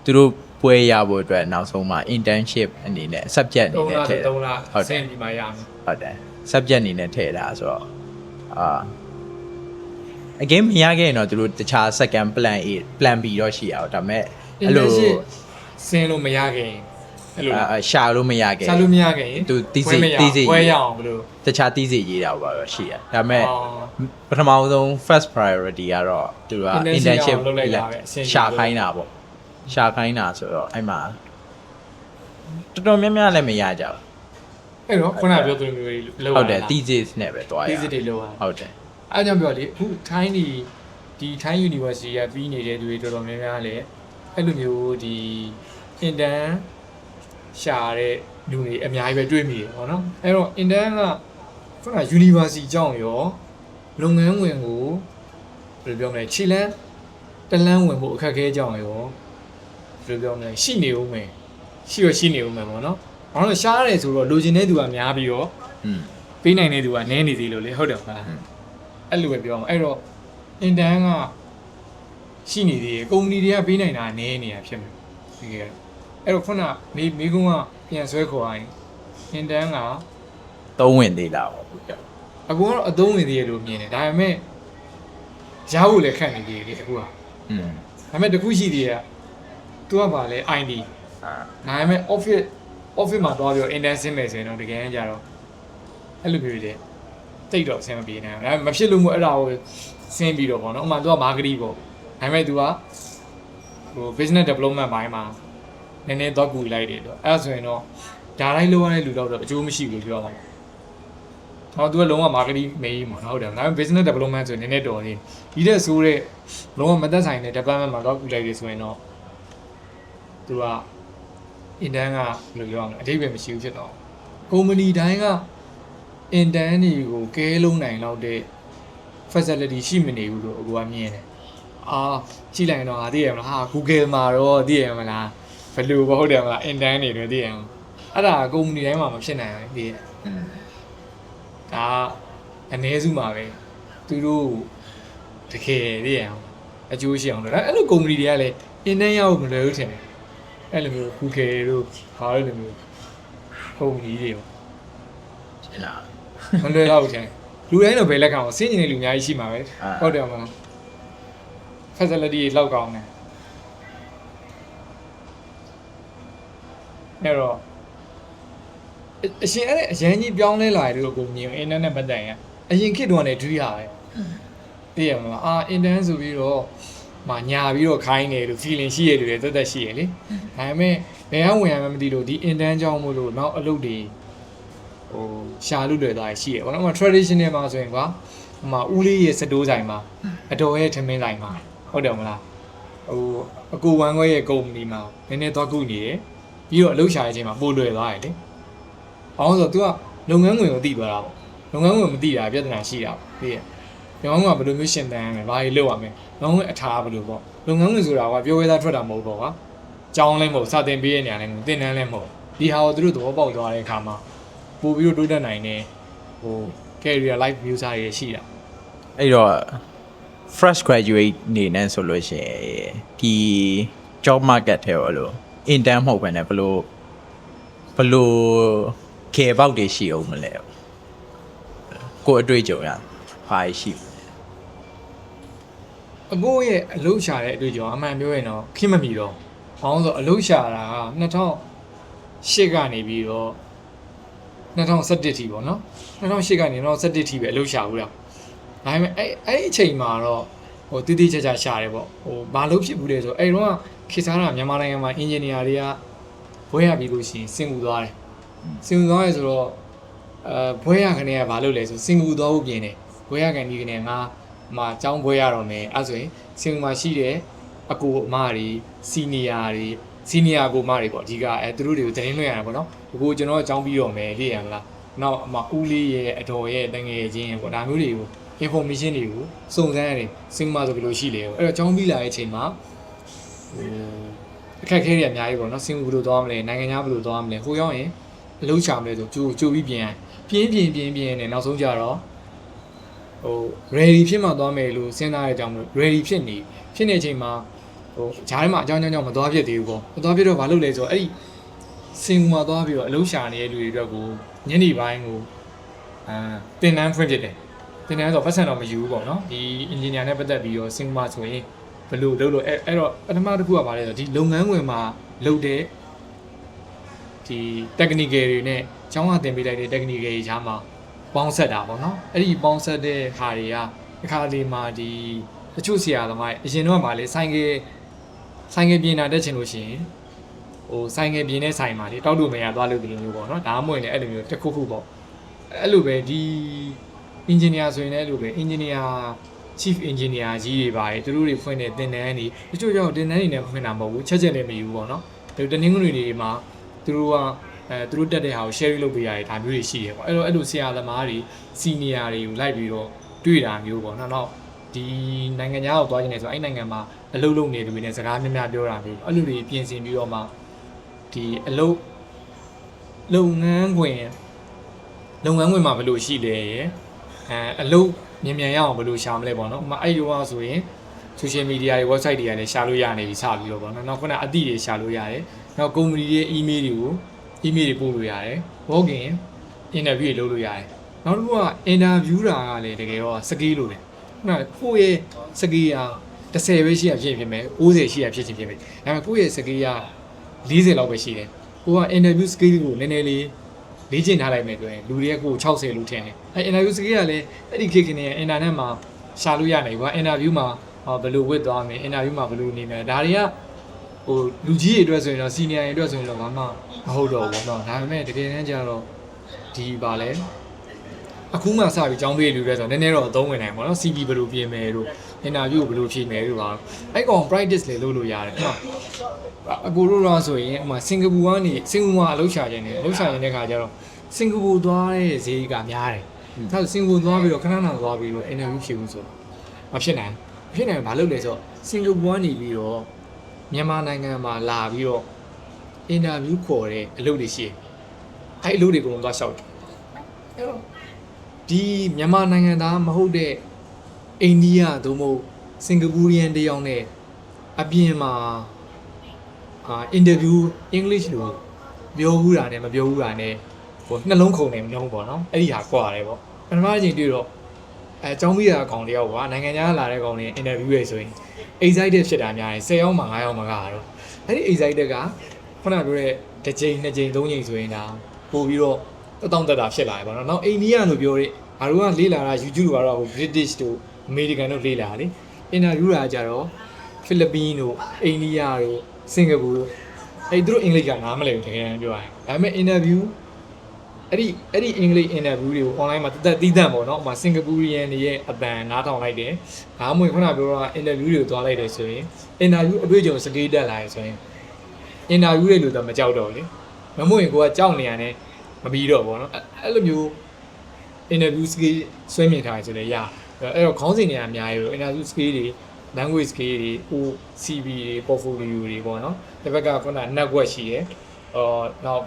[SPEAKER 2] သူတို့ပွဲရဖို့အတွက်နောက်ဆုံးမှာ internship အနေနဲ့ subject အနေနဲ့ထည့်
[SPEAKER 1] 3လဆင်းပြီးမှရမယ်
[SPEAKER 2] ဟုတ်တယ် subject အနေနဲ့ထည့်တာဆိုတော့again မရခဲ့ရင်တော့သူတို့တခြား second plan B တော့ရှိအောင်ဒါပေမဲ့အဲ့လို
[SPEAKER 1] ဆင်းလို့မရခဲ့ရင်အဲ့လို
[SPEAKER 2] ရှာလို့မရခဲ့
[SPEAKER 1] ရင်
[SPEAKER 2] သူတီးစီ
[SPEAKER 1] ဝဲရအောင်ဘလို့
[SPEAKER 2] တခြားတီးစီရေးတာပါတော့ရှိရဒါပေမဲ့ပထမဆုံး first priority ကတော့သူက internship ရှာခိုင်းတာပေါ့ရှာခိုင်းတာဆိုတော့အဲ့မှာတော်တော်များများလည်းမရကြဘူး
[SPEAKER 1] အဲ့တော့ခုနပြောသူမျိုးတွေလောက်
[SPEAKER 2] ဟုတ်တယ်တီးစီနဲ့ပဲတွားရ
[SPEAKER 1] တီးစီတွေလောက်
[SPEAKER 2] ဟုတ်တယ်
[SPEAKER 1] အဲ့ကြောင့်ပြောလေအခုထိုင်းဒီထိုင်း university ကပြီးနေတဲ့သူတွေတော်တော်များများလည်းအဲ့လိုမျိုးဒီ intern ရှာတဲ့လူတွေအများကြီးပဲတွေ့မိတယ်ပေါ့နော်အဲ့တော့ intern ကခုန university ကြောင့်ရောလုပ်ငန်းဝင်ကိုဘယ်လိုပြောမလဲခြေလန်းတလန်းဝင်ဖို့အခက်အခဲကြောင့်ရောဘယ်လိုပြောမလဲရှိနေဦးမယ်ရှိနေဦးမယ်ပေါ့နော်ဘာလို့ရှားရတယ်ဆိုတော့လိုချင်တဲ့သူကများပြီးတော့ပေးနိုင်တဲ့သူကနည်းနေသေးလို့လေဟုတ်တယ်မလားအဲ့လိုပဲပြောအောင်အဲ့တော့ intern ကရှိနေသေးတယ်ကုမ္ပဏီတွေကပေးနိုင်တာနည်းနေတာဖြစ်မယ်ဒီကအဲ့တော့ခုနမိကုန်းကပြန်ဆွဲခေါ်ရင် intern က
[SPEAKER 2] သုံးဝင်သေးလားပေါ့
[SPEAKER 1] အခုကတော့အသုံးဝင်သေးရလို့မြင်တယ်ဒါပေမဲ့ရဖို့လည်းခက်နေသေးတယ်အခုကဒါပေမဲ့တခုရှိသေးတယ်သူကပါလဲ ID ဒါပေမဲ့ office မှာသွားပြီးတော့ intern ဆင်းမယ်ဆိုရင်တော့တကယ်ကြတော့အဲ့လိုမျိုးတွေတိတ်တော့ဆင်းမပြေနိုင်ဘူးဒါပေမဲ့မဖြစ်လို့မို့အဲ့ဒါကိုဆင်းပြီးတော့ပေါ့နော်ဥပမာသူက marketing ပေါ့ဒါပေမဲ့သူကဟို business development ဘိုင်းမှာနည်းနည်းတော့ကူလိုက်တယ်တော့အဲ့ဒါဆိုရင်တော့ဒါတိုင်းလုံးဝတဲ့လူတော့အကျိုးမရှိဘူးပြောမှာဟောသူကလုံးဝ marketing မေးမှာဟုတ်တယ်ဒါပေမဲ့ business development ဆိုရင်နည်းနည်းတော်သေးဒီတဲ့ဆိုတဲ့လုံးဝမသက်ဆိုင်တဲ့ department မှာတော့ကူလိုက်တယ်ဆိုရင်တော့သူက intern ကဘယ်လိုပြောအောင်လဲအတိတ်ပဲမရှိဘူးဖြစ်တော့ company တိုင်းက intern တွေကိုကဲလုံးနိုင်လောက်တဲ့ facility ရှိမနေဘူးလို့အကူကမြင်တယ်ကြည့်လိုက်ရင်တော့သိရမလား Google မှာတော့သိရမလားဘယ်လိုဟုတ်တယ်မလား intern တွေတွေ့သိရအောင်အဲ့ဒါကုမ္ပဏီတိုင်းမှာမဖြစ်နိုင်ဘူးသိရဒါအနည်းစုမှာပဲသူတို့တကယ်သိရအောင်အကျိုးရှိအောင်လို့အဲ့လိုကုမ္ပဏီတွေကလည်း intern ရောက်မလွယ်ဘူးထင်တယ်အဲ့လိုမျိုး Google တို့ဘာလို့လဲမျိုးကုမ္ပဏီတွေပေါ့
[SPEAKER 2] ရှင်းလား
[SPEAKER 1] မလွယ်တော့ဘူးထင်လူတိုင်းတော့ဘယ်လက်ခံအောင်စဉ်းကျင်တဲ့လူအများကြီးရှိမှာပဲဟုတ်တယ်မလား facility လောက်ကောင်းတယ်အဲ့တော့အရင်အဲ့အရင်ကြီးပြောင်းလဲလာတယ်လို့ကိုမြင် internet ပတ်တိုင်ကအရင်ခေတ်တုန်းကလည်းဒွိရပဲသိရမလားintern ဆိုပြီးတော့ညာပြီးတော့ခိုင်းတယ်လို့ feeling ရှိရတယ်တွေတက်ရှိရလေဒါပေမဲ့ဘယ်ဟဝင်ရမှမသိလို့ဒီ intern ကြောင်းမို့လို့နောက်အလုပ်တွေဟိုရှာလို့လွယ်သွားရှိရပေါ့နော် traditional မှာဆိုရင်ကွာဦးလေးရဲ့စတိုးဆိုင်မှာအတော်ရဲ့ထမင်းဆိုင်မှာဟုတ်တယ်မလားဟိုအကူဝမ်းခွဲရဲ့ကုမ္ပဏီမှာနည်းနည်းတော့ကုနေတယ်ပြီးတော့အလုပ်ရှာတဲ့အချိန်မှာပို့လွယ်သွားတယ်လေအောင်ဆို तू ကလုပ်ငန်းဝင်ကိုသိသွားတာပေါ့လုပ်ငန်းဝင်မသိတာပြဿနာရှိတာပေါ့သိရလုပ်ငန်းဝင်ကဘယ်လိုမျိုးရှင်းတန်းရမလဲဘာတွေလုပ်ရမလဲလုပ်ငန်းအထားဘယ်လိုပေါ့လုပ်ငန်းဝင်ဆိုတာကပြောဝဲသားထွက်တာမဟုတ်တော့ကွာကြောင်းလည်းမဟုတ်စတင်ပေးရနေရတယ်မဟုတ်တင်တန်းလည်းမဟုတ်ဒီဟာကိုသူတို့သဘောပေါက်သွားတဲ့အခါမှာ ပို့ပြီးတော့တိုးတက်နိုင်တဲ့ဟို career life view စာတွေရှိတာ
[SPEAKER 2] အဲ့တော့ fresh graduate နေနဲ့ဆိုလို့ရှိရင်ဒီ job market ထဲရောလို့ intern မဟုတ်ဘဲနဲ့ဘလို့ခေပေါက်တွေရှိအောင်မလဲကိုအတွေ့အကြုံရဘာရှိ
[SPEAKER 1] အကိုရဲ့အလုပ်ရှာတဲ့အတွေ့အကြုံအမှန်ပြောရင်တော့ခင်မမီတော့ဘာလို့ဆိုအလုပ်ရှာတာက2008ကနေပြီးတော့2017ထိပေါ့နော်2008ကနေ2017ထိပဲအလုပ်ရှာဘူးလားဒါပေမဲ့အဲ့အချိန်မှာတော့ဟိုတည်တည်ချာချာရှာတယ်ပေါ့ဟိုဘာလုပ်ဖြစ်ဘူးလဲဆိုအဲ့တော့ခေတ်စားတာမြန်မာနိုင်ငံမှာအင်ဂျင်နီယာတွေကဘွဲရပြီးလို့ရှိရင်စင်ကူသွားတယ်စင်ကူသွားရဲဆိုတော့ဘွဲရခနဲ့ကဘာလုပ်လဲဆိုစင်ကူသွားဖို့ပြင်တယ်ဘွဲရကန်ဒီကနေငါမှာအကြောင်းဘွဲရတော့မယ်အဲ့ဆိုရင်စင်ကူမှာရှိတဲ့အကိုအမတွေစီနီယာကိုမတွေပေါ့အဓိကသူတို့တွေကိုတင်လွှင့်ရတာပေါ့နော်အခုကျွန်တော်အကြောင်းပြီးတော့မယ်လေ့ရမလားနောက်အမဦးလေးရဲ့အတော်ရဲ့တငယ်ချင်းရဲ့ပေါ့ဒါမျိုးတွေကို information တွေကိုစုံစမ်းရတယ်စင်ကူမှာဆိုဘယ်လိုရှိလဲအဲ့တော့အကြောင်းပြီးလာတဲ့အချိန်မှာအခက်အခဲတွေအများကြီးပေါ့နော်စင်ကူဘယ်လိုသွားမလဲနိုင်ငံခြားဘယ်လိုသွားမလဲဟိုရောက်ရင်အလုပ်ချမလဲဆိုကြိုပြီးပြင်နေနောက်ဆုံးကြတော့ဟို ready ဖြစ်မှသွားမယ်လို့စဉ်းစားရတဲ့အကြောင်းလို့ ready ဖြစ်နေတဲ့အချိန်မှာဟိုဂျားထဲမှာအကြောင်းမသွားဖြစ်သေးဘူးပေါ့မသွားဖြစ်တော့ဘာလုပ်လဲဆိုတော့အဲ့ဒီစင်ကူမှာသွားပြီးတော့အလုပ်ရှာနေတဲ့လူတွေအတွက်ကိုညနေပိုင်းကိုတင်တန်းဖွင့်ဖြစ်တယ်တင်တန်းဆိုပတ်စံတော့မယူဘူးပေါ့နော်ဒီ engineer နဲ့ပတ်သက်ပြီးတော့စင်ကူမှာဆိုရင်ဘယ်လိုလုပ်လို့အဲ့တော့ပထမတစ်ခုကဘာလဲဆိုတော့ဒီလုပ်ငန်းဝင်မှာလုပ်တဲ့ဒီ technical တွေနဲ့ကျောင်းကသင်ပေးလိုက်တဲ့ technical တွေရှားမှာပေါင်းဆက်တာပေါ့နော်အဲ့ဒီပေါင်းဆက်တဲ့ဟာတွေကအခါလေးမှာဒီတချို့ဆရာသမားအရင်တော့မှလေဆိုင်ကယ်ပြင်တာတက်ချင်လို့ရှိရင်ဟိုဆိုင်ကယ်ပြင်တဲ့ဆိုင်မှာလေတောက်လို့မရသွားလို့ဒီလိုမျိုးပေါ့နော်ဒါမှမဟုတ်ရင်လည်းအဲ့လိုမျိုးတစ်ခုပေါ့အဲ့လိုပဲဒီ engineer ဆိုရင်လည်းအဲ့လိုပဲ engineer chief engineer ကြီးတွေပါတယ်သူတို့တွေဖွင့်တဲ့သင်တန်းတွေတချို့ကြောင့်သင်တန်းတွေနဲ့ဖွင့်တာမဟုတ်ဘူးချက်လည်းမယူဘူးပေါ့နော်ဒီတနင်္ဂနွေတွေမှာသူတို့ကသူတို့တက်တဲ့ဟာကို share လုပ်ပေးရတယ်ဒါမျိုးတွေရှိတယ်ပေါ့အဲ့လိုဆရာသမားတွေ senior တွေကိုလိုက်ပြီးတော့တွေ့တာမျိုးပေါ့နောက်ဒီနိုင်ငံခြားကိုသွားကျင်နေဆိုအဲ့နိုင်ငံမှာအလုပ်လုပ်နေသူတွေနဲ့စကားများများပြောတာမျိုးအဲ့လိုတွေပြင်ဆင်ပြီးတော့မှဒီအလုပ်လုပ်ငန်းခွင်မှာဘယ်လိုရှိလဲရယ်အလုပ်မြန်ရအောင်ဘယ်လိုရှာမလဲပေါ့နော်အဲ့ဒီတော့ဆိုရင် social media တွေ website တွေကလည်းရှာလို့ရနေပြီစပြီးတော့ပေါ့နော်နောက်ခုနအသည့်တွေရှာလို့ရတယ်နောက် company ရဲ့ email တွေပို့လို့ရတယ် login interview တွေလုပ်လို့ရတယ်နောက်တစ်ခုက interview တာကလည်းတကယ်တော့ skill လို့တယ်ခုနကိုယ့်ရဲ့ skill က10ပဲရှိရဖြစ်မယ်90ရှိရဖြစ်မယ်ဒါပေမဲ့ကိုယ့်ရဲ့ skill က40လောက်ပဲရှိတယ်ကိုက interview skill ကိုနည်းနည်းလေးလေ့ကျင့်ထားလိုက်မယ်ဆိုရင်လူတွေကကို60လို့ထင်တယ်အဲ interview skill ကလည်းအဲ့ဒီခေတ်ကနေ internet မှာရှာလို့ရနိုင်ဘူး interview မှာဘယ်လိုဝစ်သွားမယ် interview မှာဘယ်လိုနေမယ်ဒါတွေကဟိုလူကြီးတွေအတွက်ဆိုရင်တော့ senior တွေအတွက်ဆိုရင်တော့ဘာမှမဟုတ်တော့ဘူးပေါ့နော်ဒါပေမဲ့တကယ်တမ်းကျတော့ဒီပါလဲအခုမှစပြီးចောင်းပေးလူတွေဆိုတော့နည်းနည်းတော့အသုံးဝင်နိုင်ပါတော့ CV ဘယ်လိုပြင်မယ်တို့ interview ဘယ်လိုဖြေမယ်တို့ပါအဲ့ကောင် practice လေလုပ်လို့ရတယ်ဟုတ်အကူတို့တော့ဆိုရင်ဥမာစင်ကာပူမှာအလုပ်ရှာခြင်းနဲ့ခါကျတော့စင်ကာပူသွားတဲ့ဈေးကများတယ်ဒါဆိုစင်ကာပူသွားပြီးတော့ခဏသွားပြီးတော့ interview ဖြေဘူးဆိုတော့မဖြစ်နိုင်ဘာလုပ်လဲဆိုတော့စင်ကာပူကနေပြီးတော့မြန်မာနိုင်ငံမှာလာပြီးတော့ interview ခေါ်တဲ့အလုပ်တွေရှိတယ်အဲ့အလုပ်တွေအကုန်လုံးသွားလျှောက်တယ်အဲ့တော့ဒီမြန်မာနိုင်ငံသားမဟုတ်တဲ့အိန္ဒိယသို့မဟုတ်စင်ကာပူရီယန်တယောက်နဲ့အပြင်မှာinterview English လို့ပြောဘူးတာနဲ့မပြောဘူးတာနဲ့ဟိုနှလုံးခုန်နေမနှုံးပေါ့နော်အဲ့ဒီဟာကွာတယ်ပေါ့ပထမအချိန်တွေ့တော့အကြောင်းပြီးတာအကောင်တယောက်ကနိုင်ငံခြားလာတဲ့ကောင်တွေ interview ရဆိုရင် excited ဖြစ်တာများတယ်10ယောက်မှ9ယောက်မှကတော့အဲ့ဒီ excited ကခုနပြောတဲ့တစ်ချိန်နှစ်ချိန်သုံးချိန်ဆိုရင်ဒါပို့ပြီးတော့တောင်းတတာဖြစ်လာတယ်ပေါ့နော်နောက်အိန္ဒိယလို့ပြောတဲ့ငါတို့ကလေ့လာတာ YouTube တို့ကတော့ British တို့ American တို့လေ့လာတယ် interview တာကြတော့ဖိလစ်ပင်းတို့အိန္ဒိယတို့စင်ကာပူတို့အဲ့သူတို့အင်္ဂလိပ်ကနားမလည်ဘူးတကယ်တမ်းပြောရရင်ဒါပေမဲ့ interview အဲ့ဒီအင်္ဂလိပ် interview တွေကို online မှာတီးတန့်ပေါ့နော်ဥပမာစင်ကာပူရီယန်တွေရဲ့အပန်နားထောင်လိုက်တယ်ဒါမှမဟုတ်ခုနပြောတော့ interview တွေကိုသွားလိုက်တယ်ဆိုရင် interview အတွေ့အကြုံစကေးတက်လာရဆိုရင် interview တွေလို့တော့မကြောက်တော့ဘူးလေမမို့ရင်ကိုကကြောက်နေရတယ်မပြီးတော့ပေါ့နော်အဲ့လိုမျိုး interview skill ဆွဲမြင်ထားရဆိုလေရအဲ့တော့ခေါင်းစဉ်တွေအများကြီးပဲ interview skill တွေ language skill တွေ CV တွေ portfolio တွေပေါ့နော်ဒီဘက်ကခုန network ရှိတယ်နောက်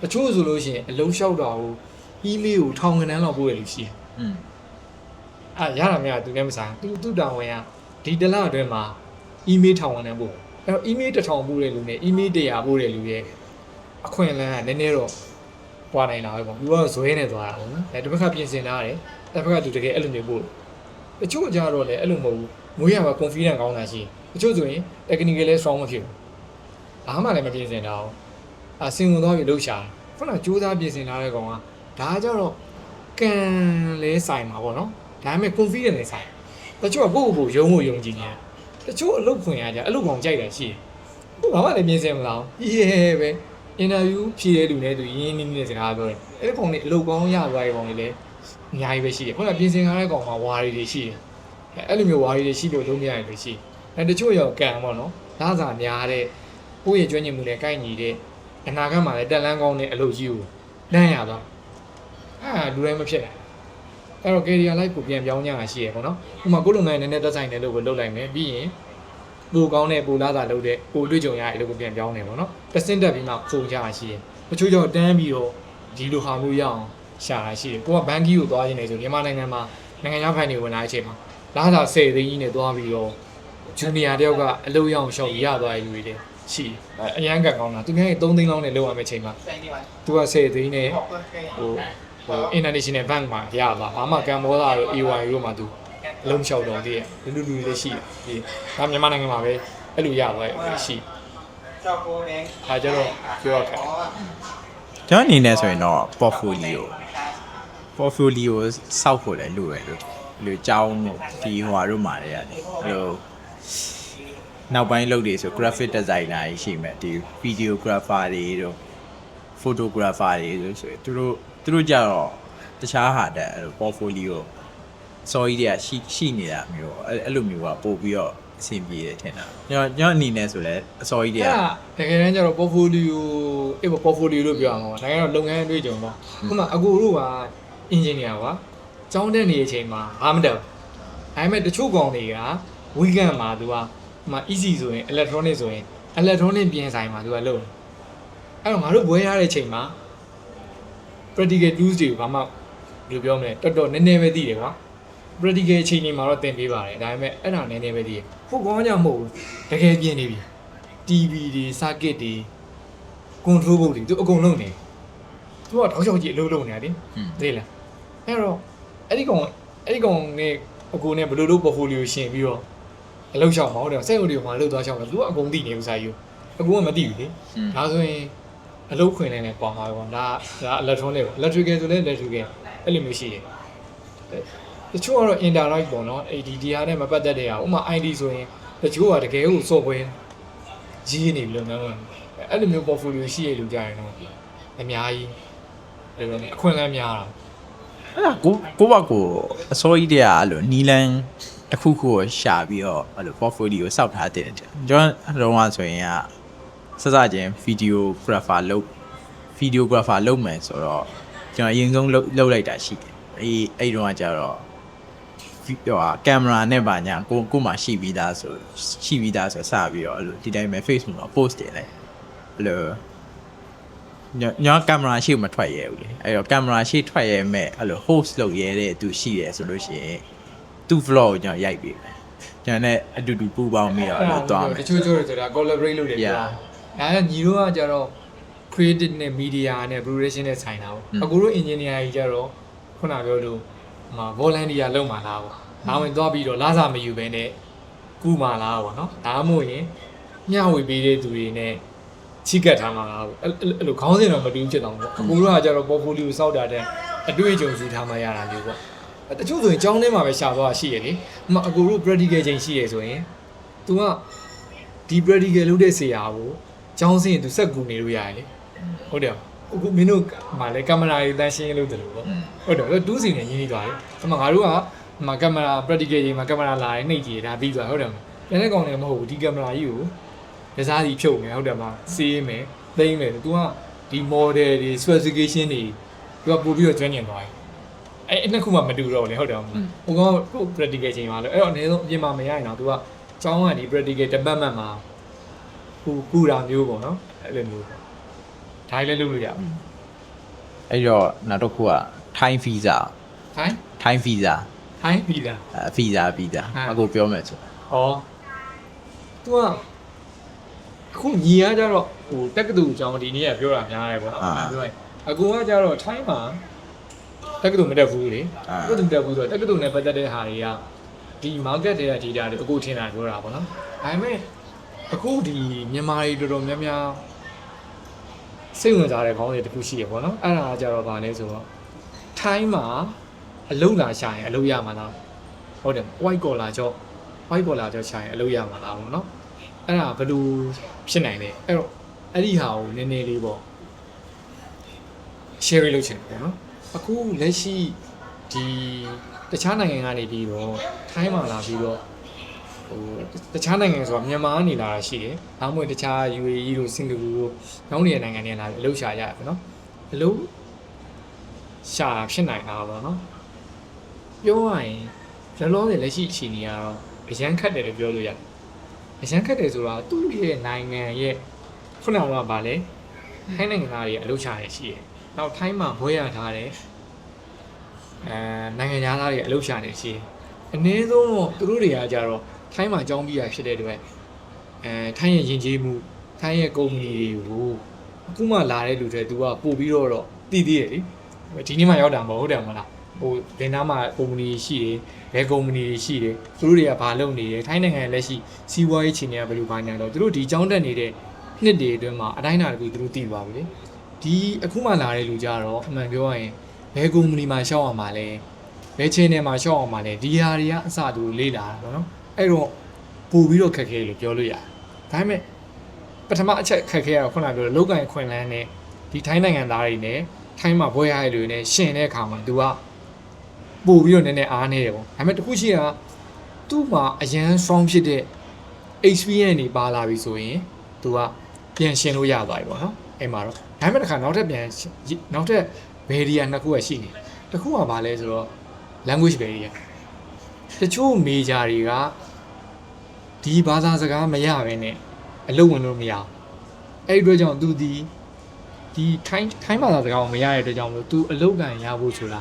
[SPEAKER 1] တချို့ဆိုလို့ရှိရင်အလုံးလျှောက်တာကို email ကိုထောင်ငန်းလောက်ပို့ရလို့ရှိတယ်ရတာများသူလည်းမဆိုင်သူတောင်းဝင်ကဒီတစ်လအတွင်းမှာ email ထောင်ငန်းပို့အဲ့တော့ email 1000ပို့တဲ့လူနဲ့ email 100ပို့တဲ့လူရဲ့အခွင့်အလမ်းကနည်းနည်းတော့ပွားနိုင်လာပဲပေါ့သူကဇွဲနေသွားတာပေါ့နော်တစ်ဖက်ကပြင်ဆင်ထားတယ်တစ်ဖက်ကသူတကယ်အဲ့လိုမျိုးပို့တချို့ကြတော့လည်းအဲ့လိုမဟုတ်ဘူးမွေးရမှာ confidence ကောင်းတာရှိတချို့ဆိုရင် technical လည်း strong မဖြစ်ဘူးဘာမှလည်းမပြင်ဆင်တာအောင်စင်ဝင်သွားပြီလှုပ်ရှားခုနကကြိုးစားပြင်ဆင်ထားတဲ့ကောင်ကဒါကြတော့ကန်လဲဆိုင်မှာပေါ့နော်ဒါပေမဲ့ confidence နဲ့ဆိုင်တချို့ကကိုယ့်ကိုယ်ယုံဖို့ယုံကြည်နေတချို့အလုပ်ခွင်ရကြအလုပ်ကောင်ကြိုက်တာရှိတယ်ဘာမှလည်းပြင်ဆင်မလားပဲ interview ဖြေတဲ့လူနဲ့သူရင်းနှီးနေတဲ့စကားပြောတယ်အဲ့ဒီကောင်တွေအလုပ်ကောင်းရသွားတဲ့ကောင်တွေလည်းအများကြီးပဲရှိတယ်ခုနကပြင်ဆင်ထားတဲ့ကောင်မှာဝါရီတွေရှိတယ်အဲ့လိုမျိုးဝါရီတွေရှိလို့လုံးမရရင်တွေရှိတယ်တချို့ရောကန်ပေါ့နော်ဒါသာများတဲ့ကိုယ့်ရဲ့ကျွမ်းကျင်မှုနဲ့ကိုက်ညီတဲ့အနာဂတ်မှာလည်းတက်လန်းကောင်းတဲ့အလုပ်ကြီးကိုလမ်းရသွားလူတိုင်းမဖြစ်နိုင်အဲ့တော့ career life ကိုပြန်ပြောင်းကြတာရှိရပေါ့နော်ဥပမာကိုလုံငန်းနည်းနည်းသက်ဆိုင်တဲ့လုပ်ကိုလုပ်လိုက်မယ်ပြီးရင်ပိုကောင်းတဲ့ပိုလာတာလုပ်တဲ့ပိုတွေ့ကြုံရတဲ့အလုပ်ကိုပြန်ပြောင်းနေပေါ့နော်တစ်စင်းတက်ပြီးမှပုံကြတာရှိရတချို့ကြောင့်တန်းပြီးတော့ဒီလိုဟာမျိုးရအောင်ရှာတာရှိတယ်ကိုကဘန်ကီကိုသွားရင်းနေဆိုမြန်မာနိုင်ငံမှာနိုင်ငံခြားဖိုင်တွေဝင်လာတဲ့အချိန်မှာလာတာ10သိန်းကြီးနဲ့သွားပြီးတော့ဂျူနီယာတယောက်ကအလုပ်ရအောင်ရှောက်ရသွားတဲ့လူတွေလည်းရှိအရန်ကကောင်းတာသူများ3သိန်းလောက်နဲ့လုပ်ရမယ့်ချိန်မှာသူက10သိန်းနဲ့ဟို international bank မှာရပါဘာမှကမ်ဘောဒါတို့ AY တို့မှာသူအလုံးလျှောက်တော့တည်းလူတွေလည်းရှိတယ်ဒါမြန်မာနိုင်ငံမှာပဲအဲ့လိုရသွားတယ်ရှိအားကြတော့ပြောရခဲ့
[SPEAKER 2] ကျွန်တော်အနေနဲ့ဆိုရင်တော့ portfolio စောက်ဖို့လည်းလိုတယ်လို့လူကြောင်းဒီဟိုဟာတို့မှာလည်းရတယ်အဲ့လိုနောက်ပိုင်းလုပ်တွေဆို graphic designer ကြီးရှိမယ်ဒီ videographer တွေတို့ photographer တွေဆိုရင်သူတို့ကြတော့တခြားဟာတဲ့ portfolio စော်ကြီးတွေကရှိနေတာမျိုးအဲ့လိုမျိုးကပို့ပြီးတော့အဆင်ပြေတယ်ထင်တာကျွန်တော်အနေနဲ့ဆိုလဲအစော်ကြီးတွေက
[SPEAKER 1] တကယ်တမ်းကျတော့ portfolio လို့ပြောရမှာပါဒါကတော့လုပ်ငန်းအတွေ့အကြုံပေါ့ခုမှအကူတို့က engineer ပါကျောင်းတက်နေတဲ့အချိန်မှာဘာမှမတက်ဘူးဒါပေမဲ့တချို့ကောင်တွေက weekend မှာသူကeasy ဆိုရင် electronic ဆိုရင် electronic ပြင်ဆိုင်မှာသူကလုပ်အဲ့တော့ငါတို့ဘွဲရတဲ့အချိန်မှာ practical tools တွေကိုဘာမှပြောပြောမလဲတော်တော်နည်းနည်းပဲသိတယ်ကွာ practical အချိန်တွေမှာတော့သင်ပေးပါတယ်ဒါပေမဲ့အဲ့ဒါနည်းနည်းပဲသိတယ်ဖို့ကောင်းကြမဟုတ်ဘူးတကယ်ပြင်နေပြီ TV တွေ circuit တွေ control board တွေသူအကုန်လုံးနေသူကတောက်လျှောက်ကြီးအလုပ်လုပ်နေတာလေသိလားအဲ့တော့အဲ့ဒီကောင်နဲ့အကူနဲ့ဘယ်လိုလုပ် portfolio ရှင်းပြီးတော့အလုပ်ရှောက်မှာဟုတ်တယ်စက်အုပ်တွေကမှလုပ်သွားရှောက်တယ်သူကအကုန်သိနေဥစားယူအကူကမသိဘူးလေဒါဆိုရင်အလုပ်ခွင်နေနဲ့ပွားမှာပေါ့ဒါ electronic ပေါ့ electrical ဆိုလဲ electrical အဲ့လိုမျိုးရှိတယ်တချို့ကတော့ interact ပေါ့နော် ADD ဟာနဲ့မပတ်သက်တဲ့ဟာဥပမာ ID ဆိုရင်တချို့ကတကယ်ကို software ကြီးနေပြီလို့မျိုးအဲ့လိုမျိုး portfolio ရှိရလို့ကြာရင်တော့အများကြီးအဲ့လိုအခွင့်အလမ်းများတာ
[SPEAKER 2] အဲ့ဒါကိုဘကိုအစိုးရတွေကအဲ့လိုနီလန်တစ်ခုခုကိုရှာပြီးတော့အဲ့လို portfolio စောက်ထားတဲ့ကျွန်တော်တော့ဆိုရင်ကစစချင်း videographer လုပ်မယ်ဆိုတော့ကျွန်တော်အရင်ဆုံးလုပ်လိုက်တာရှိတယ်အဲ့တော့ကကြတော့ပြောကင်မရာနဲ့ပါညာကိုမှရှိပြီးသားဆိုစပြီးတော့အဲ့လိုဒီတိုင်းပဲ Facebook မှာ post တင်လိုက်အဲ့လိုညကင်မရာရှိမထွက်ရဲဘူးလေအဲ့တော့ကင်မရာရှိထွက်ရဲမဲ့အဲ့လို host လုပ်ရဲတဲ့သူရှိရဲဆိုလို့ရှိရင်သူ့ vlog ကိုကျွန်တော်ရိုက်ပေးမယ်ကျွန်တော်နဲ့အတူတူပူးပေါင်းပြီးတော့အဲ့လိုသွားမယ်
[SPEAKER 1] တချို့ဆိုတာ collaborate လုပ်တယ်ပြောဒါကညီတို့ကကြတော့ creative နဲ့ media နဲ့ production နဲ့ဆိုင်တာပေါ့အခုတို့ engineer ကြီးကြတော့ခုနပြောလို့volunteer လုပ်မှာလားပေါ့ဒါဝင်သွားပြီးတော့လာစားမယူဘဲနဲ့ကူမှာလားပေါ့နော်ဒါမှမဟုတ်ရင်မျှဝေပေးတဲ့သူတွေနဲ့ချိကတ်ထားမှာလားပေါ့အဲ့လိုခေါင်းစဉ်တော့မတူးဖြစ်တော့ပေါ့အခုတို့ကကြတော့ portfolio စောက်တာတဲ့အတွေ့အကြုံယူထားမှရတာမျိုးပေါ့တချို့ဆိုရင်ကျောင်းထဲမှာပဲရှာသွားရှိရလေအခုတို့ practical ချိန်ရှိရဆိုရင် तू ကဒီ practical လုပ်တဲ့ဆရာကိုကျောင်းစင်း तू ဆက်ကူနေလို့ရတယ်လေဟုတ်တယ်အခုမင်းတို့မှလည်းကင်မရာတွေတန်းရှင်းလို့တယ်လို့ပေါ့ဟုတ်တယ်တူးစီနေရင်းနေသွားတယ်အမှငါတို့ကကင်မရာ practical ချိန်မှာကင်မရာလာရင်နှိပ်ကြည့်ဒါပြီးသွားဟုတ်တယ်ပြန်တဲ့ကောင်လည်းမဟုတ်ဘူးဒီကင်မရာကြီးကိုဒစားစီဖြုတ်မယ်ဟုတ်တယ်မှာစေးမယ်သိမ်းမယ် तू ကဒီ model တွေ specification တွေ तू ကပို့ပြီးတော့ကျွမ်းကျင်သွားတယ်အဲ့နှစ်ခုမှမတူတော့ဘူးလေဟုတ်တယ်ဟိုကောင်ကို practical ချိန်မှာလို့အဲ့တော့အနည်းဆုံးအပြင်မှာမရရင်တော့ तू ကကျောင်းကဒီ practical department မှာပူတာမျိုးပေါ့နော်အဲ့လိုမျိုးဒါလည်းလုပ်လို့ရ
[SPEAKER 2] အဲ့တော့နောက်တစ်ခုက Thai visa
[SPEAKER 1] ထိုင်း
[SPEAKER 2] Thai visa
[SPEAKER 1] ထိုင်းပြည်လား
[SPEAKER 2] visa အခုပြောမယ်ဆို
[SPEAKER 1] ဟော तू ကခုညီရကြတော့ဟိုတက္ကသိုလ်အကြောင်းဒီနေ့ကပြောတာများတယ်ပေါ့နော်ပြောရင်အကူကကြတော့ထိုင်းမှာတက္ကသိုလ်မတက်ဘူးလေတက္ကသိုလ်မတက်ဘူးဆိုတော့တက္ကသိုလ်နဲ့ပတ်သက်တဲ့ဟာတွေကဒီ market တွေက data တွေအခုထင်တာပြောတာပေါ့နော်ဒါပေမဲ့အခုဒီမြန်မာတွေတော်တော်များများစိတ်ဝင်စားတဲ့ခေါင်းတွေတခုရှိရပေါ့နော်အဲ့ဒါကကြတော့ဗာလဲဆိုတော့ထိုင်းမှာအလုပ်လာရှာရင်အလုပ်ရမှာလားဟုတ်တယ် white collar job ရှာရင်အလုပ်ရမှာလားပေါ့နော်အဲ့ဒါဘယ်လိုဖြစ်နိုင်လဲအဲ့တော့အဲ့ဒီဟာကိုနည်းနည်းလေးပေါ့ share လုပ်ချင်တယ်ပေါ့နော်အခုလက်ရှိဒီတခြားနိုင်ငံကနေပြီးတော့ထိုင်းမှာလာပြီးတော့ဟိုတခြားနိုင်ငံဆိုတာမြန်မာကနေလာတာရှိတယ်။အားမွေတခြား UAE တို့စင်ကာပူတို့နောက်နေတဲ့နိုင်ငံတွေလာပြီးအလုပ်ရှာရတယ်ပေါ့နော်။အလုပ်ရှာဖြစ်နိုင်တာပေါ့နော်။ပြောရရင်လောလောဆယ်လက်ရှိအခြေအနေကတော့အရန်ခတ်တယ်လို့ပြောလို့ရတယ်။အရန်ခတ်တယ်ဆိုတာသူ့ရဲ့နိုင်ငံရဲ့ခုနကဗာလဲထိုင်းနိုင်ငံသားတွေအလုပ်ရှာရရှိတယ်။နောက်ထိုင်းမှာဘွဲရထားတယ်။နိုင်ငံသားတွေအလုပ်ရှာနေရှိတယ်။အနည်းဆုံးတော့သူတို့တွေကကြတော့ထိုင်းမှာကြောင်းပြီးရဖြစ်တဲ့အတွက်ထိုင်းရဲ့ယဉ်ကျေးမှုထိုင်းရဲ့ကုမ္ပဏီတွေကိုအခုမှလာတဲ့လူတွေသူကပို့ပြီးတော့တည်တည်ရလေဒီနေ့မှရောက်တာမဟုတ်တယ်မလားဟိုဒင်နာမှာကုမ္ပဏီရှိတယ်ဘယ်ကုမ္ပဏီရှိတယ်သူတို့တွေကဘာလုပ်နေတယ်ထိုင်းနိုင်ငံရဲ့လက်ရှိစီးပွားရေးခြေနေကဘယ်လိုဘာညာတော့သူတို့ဒီကြောင်းတက်နေတဲ့နှစ်တွေအတွင်းမှာအတိုင်းအတာတခုသူတို့တည်ပါပြီလေဒီအခုမှလာတဲ့လူကြတော့အမှန်ပြောရရင်ဘယ်ကုမ္ပဏီမှာရှောက်အောင်မှာလဲဘယ်ချိန်ထဲမှာရှောက်အောင်မှာလဲဒီဟာတွေကအစသူလေးလာတာပေါ့နော်အဲ့တော့ပို့ပြီးတော့ခက်ခဲလို့ပြောလို့ရတယ်။ဒါပေမဲ့ပထမအချက်ခက်ခဲရတော့ခုနကပြောလို့လောက်ကန်ခွင်လန်းနဲ့ဒီထိုင်းနိုင်ငံသားတွေနဲ့ထိုင်းမှာဘွဲရရတွေနဲ့ရှင်တဲ့အခါမှာသူကပို့ပြီးတော့နည်းနည်းအားနေတယ်ပေါ့။ဒါပေမဲ့တခုရှိတာသူ့မှာအရန် strong ဖြစ်တဲ့ experience တွေပါလာပြီဆိုရင်သူကပြန်ရှင်လို့ရသွားပြီပေါ့နော်။အဲ့မှာတော့ဒါပေမဲ့တစ်ခါနောက်ထပ် barrier နှစ်ခုကရှိနေတယ်။တစ်ခုကဘာလဲဆိုတော့ language barrier တချို့ major တွေကဒီဘာသာစကားမရဘဲနဲ့အလုပ်ဝင်လို့မရအောင်အဲ့ဒီအတွက်ကြောင့်သူဒီထိုင်းဘာသာစကားကိုမရတဲ့အတွက်ကြောင့်မလို့သူအလုပ်ကန်ရဖို့ဆိုတာ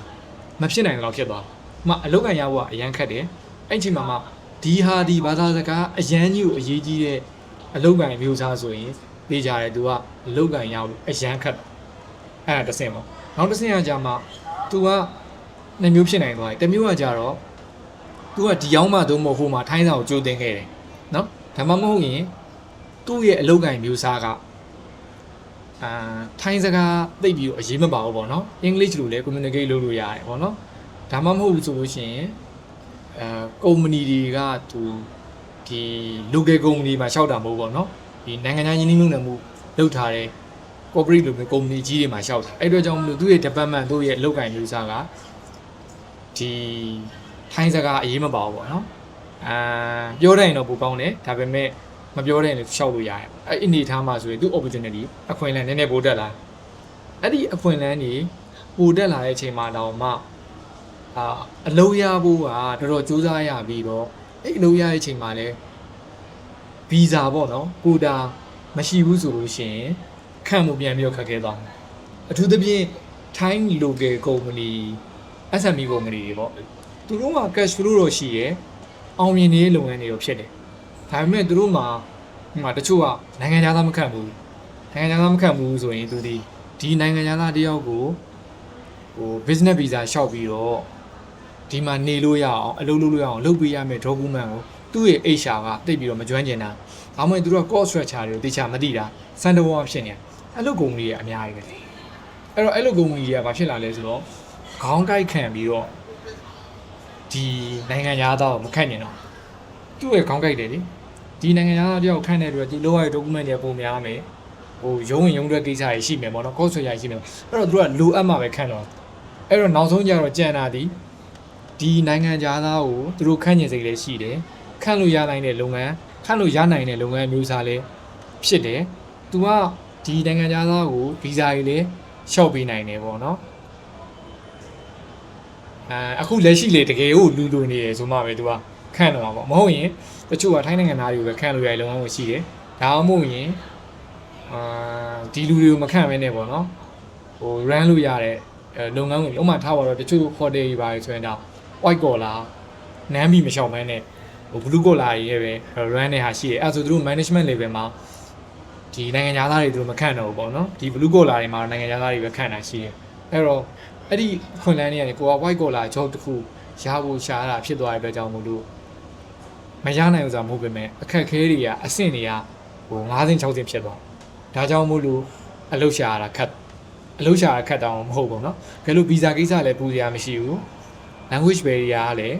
[SPEAKER 1] မဖြစ်နိုင်တော့ဖြစ်သွားမှအလုပ်ကန်ရဖို့ကအရန်ခက်တယ်အဲ့ချိန်မှာမှဒီဘာသာစကားအရန်ကြီးကိုအရေးကြီးတဲ့အလုပ်ကန်မျိုးစားဆိုရင်သိကြတယ်သူကအလုပ်ကန်ရဖို့အရန်ခက်အဲ့ဒါတစ်ဆင့်ပေါ့နောက်တစ်ဆင့်ကကြာမှသူကနှစ်မျိုးဖြစ်နိုင်သွားတယ်တစ်မျိုးကကြာတော့သူကဒီရောက်မှသို့မဟုတ်ဟိုမှာထိုင်းစာကိုကြိုတင်ခဲ့တယ်နော်ဒါမှမဟုတ်ရင်သူ့ရဲ့အလုပ်ကိုင်မျိုးစားကထိုင်းစကားသိပြီးတော့အရေးမပါဘူးပေါ့နော်အင်္ဂလိပ်လိုလည်း communicate လုပ်လို့ရတယ်ပေါ့နော်ဒါမှမဟုတ်ဘူးဆိုလို့ရှိရင်ကုမ္ပဏီတွေကသူဒီ local ကုမ္ပဏီမှာရှောက်တာမဟုတ်ပေါ့နော်ဒီနိုင်ငံခြားယင်းနှိမ့်နှံမှုလုပ်ထားတဲ့ corporate လိုမျိုးကုမ္ပဏီကြီးတွေမှာရှောက်တာအဲ့အတွက်ကြောင့်မလို့သူ့ရဲ့ department သူ့ရဲ့အလုပ်ကိုင်မျိုးစားကဒီထိုင်းစကားအရေးမပါဘူးပေါ့နော်ပြောတဲ့ရင်တော့ပိုကောင်းတယ်ဒါပေမဲ့မပြောတဲ့ရင်လည်းရှောက်လို့ရတယ်အဲ့အနေထားမှာဆိုရင်သူ opportunity အခွင့်အလမ်းနည်းနည်းပိုတက်လာအဲ့ဒီအခွင့်အလမ်းကြီးပိုတက်လာတဲ့အချိန်မှာတော့မှအလုပ်ရဖို့ကတော်တော်စူးစမ်းရပြီးတော့အဲ့အလုပ်ရတဲ့အချိန်မှာလည်းဗီဇာပေါ့နော်ကိုတာမရှိဘူးဆိုလို့ရှိရင်ခံမှုပြန်ပြီးတော့ခက်ခဲသွားတယ်အထူးသဖြင့် Thai local company SME company တွေပေါ့သူတို့မှာ cash flow တော့ရှိရယ်အောင်မြင်နေတဲ့လုပ်ငန်းတွေတော့ဖြစ်တယ်ဒါပေမဲ့သူတို့မှာတချို့ကနိုင်ငံခြားသားမခန့်ဘူးဆိုရင်သူဒီနိုင်ငံခြားသားတယောက်ကိုဟို business visa လျှောက်ပြီးတော့ဒီမှာနေလို့ရအောင်အလုပ်လုပ်လို့ရအောင်လုပ်ပေးရမယ် document ကိုသူ့ရဲ့ HR ကတိတ်ပြီးတော့မကျွမ်းကျင်တာဒါမှမဟုတ်သူတို့က cost structure တွေကိုတေချာမသိတာစံတော်ဖြစ်နေတယ်အဲ့လိုကုမ္ပဏီတွေအများကြီးပဲအဲ့တော့အဲ့လိုကုမ္ပဏီတွေကဘာဖြစ်လာလဲဆိုတော့ခေါင်းကိုက်ခံပြီးတော့ဒီနိုင်ငံသားတော့မခန့်ကျင်တော့သူ့ရဲ့ခေါင်းကိုက်တယ်လေဒီနိုင်ငံသားတယောက်ခန့်တဲ့အတွက်ဒီလိုရတဲ့ document တွေပုံများမယ်ဟိုရုံးတဲ့ကိစ္စတွေရှိမယ်ပေါ့နော် cost structure ရှိမယ်အဲ့တော့သူကလိုအပ်မှပဲခန့်တော့အဲ့တော့နောက်ဆုံးကျတော့ကြံတာဒီနိုင်ငံသားကိုသူတို့ခန့်ကျင်စိတ်လည်းရှိတယ်ခန့်လို့ရနိုင်တဲ့လုပ်ငန်းမျိုးစားလည်းဖြစ်တယ်သူကဒီနိုင်ငံသားကိုဗီဇာကြီးလည်းလျှောက်ပေးနိုင်တယ်ပေါ့နော်အခုလက်ရှိလေတကယ်ကိုလူနေရဆိုမှပဲသူကခန့်တော့မှာပေါ့မဟုတ်ရင်တချို့ကထိုင်းနိုင်ငံသားတွေကိုပဲခန့်လို့ရတဲ့လုပ်ငန်းကိုရှိတယ်ဒါမှမဟုတ်ရင်ဒီလူတွေကိုမခန့်မဲနဲ့ပေါ့နော် ဟို run လို့ရတဲ့လုပ်ငန်းဝင်ဥပမာထားပါတော့တချို့ hotel တွေပါဆိုရင်တော့ white collar နမ်းပြီးမလျှောက်မဲနဲ့ဟို blue collar တွေရဲ့ပဲ run တဲ့ဟာရှိတယ်အဲ့ဆိုသူတို့ management level မှာဒီနိုင်ငံသားတွေသူတို့မခန့်တော့ဘူးပေါ့နော်ဒီ blue collar တွေမှာနိုင်ငံသားတွေပဲခန့်တာရှိတယ်အဲ့တော့အဲ့ဒီခွန်လန်းတွေကနေကိုက white collar job တခုရဖို့ရှားတာဖြစ်သွားတဲ့အတွက်ကြောင့်မို့လို့မရနိုင်ဘူးဆိုတာမဟုတ်ပေမဲ့အခက်ခဲတွေကအဆင့်တွေကဟို9ဆင့်6ဆင့်ဖြစ်သွားဒါကြောင့်မို့လို့အလုပ်ရှာရတာခက်အလုပ်ရှာရခက်တောင်မဟုတ်ဘူးเนาะဘယ်လိုဗီဇာကိစ္စလည်းပူစရာမရှိဘူး language barrier ကလည်း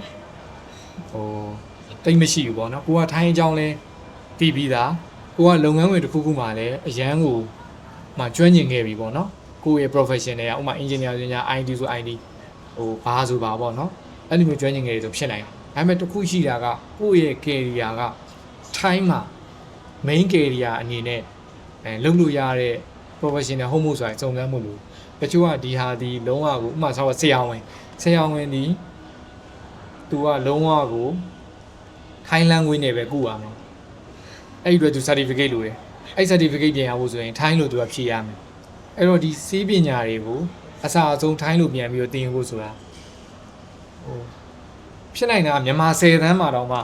[SPEAKER 1] ဟိုတိတ်မရှိဘူးပေါ့เนาะကိုကထိုင်းအကြောင်းလဲပြီးပြီးသားကိုကလုပ်ငန်းဝင်တစ်ခုခုမှလည်းအရန်ကိုမှကျွမ်းကျင်ခဲ့ပြီပေါ့เนาะကိုရဲ့ profession တွေကဥပမာ engineer ဆိုညာ IT ဆို IT ဟိုဘာဆိုဘာပေါ့เนาะအဲ့လိုမျိုးကျွမ်းကျင်ခဲ့တယ်ဆိုဖြစ်နိုင်တယ်ဒါပေမဲ့တစ်ခုရှိတာကကိုရဲ့ career ကထိုင်းမှာ main career အနေနဲ့လုပ်လို့ရတဲ့ professional home ဆိုတာစုံစမ်းမှုလို့တချို့ကဒီဟာဒီလုံးဝကိုဥပမာဆောက်ဆရာဝန်ဒီသူကလုံးဝကို Thai language နဲ့ပဲကုရမယ်အဲ့ဒီအတွက်သူ certificate လိုတယ်အဲ့ certificate ပြင်ရဖို့ဆိုရင် Thai လို့သူကဖြည့်ရမယ်အဲ့တော့ဒီစေးပညာတွေကိုအစားအဆုံး Thai လို့ပြန်ပြီးတော့သင်ဖို့ဆိုတာဟိုဖြစ်နိုင်တာမြန်မာ10တန်းမှာတော့မှ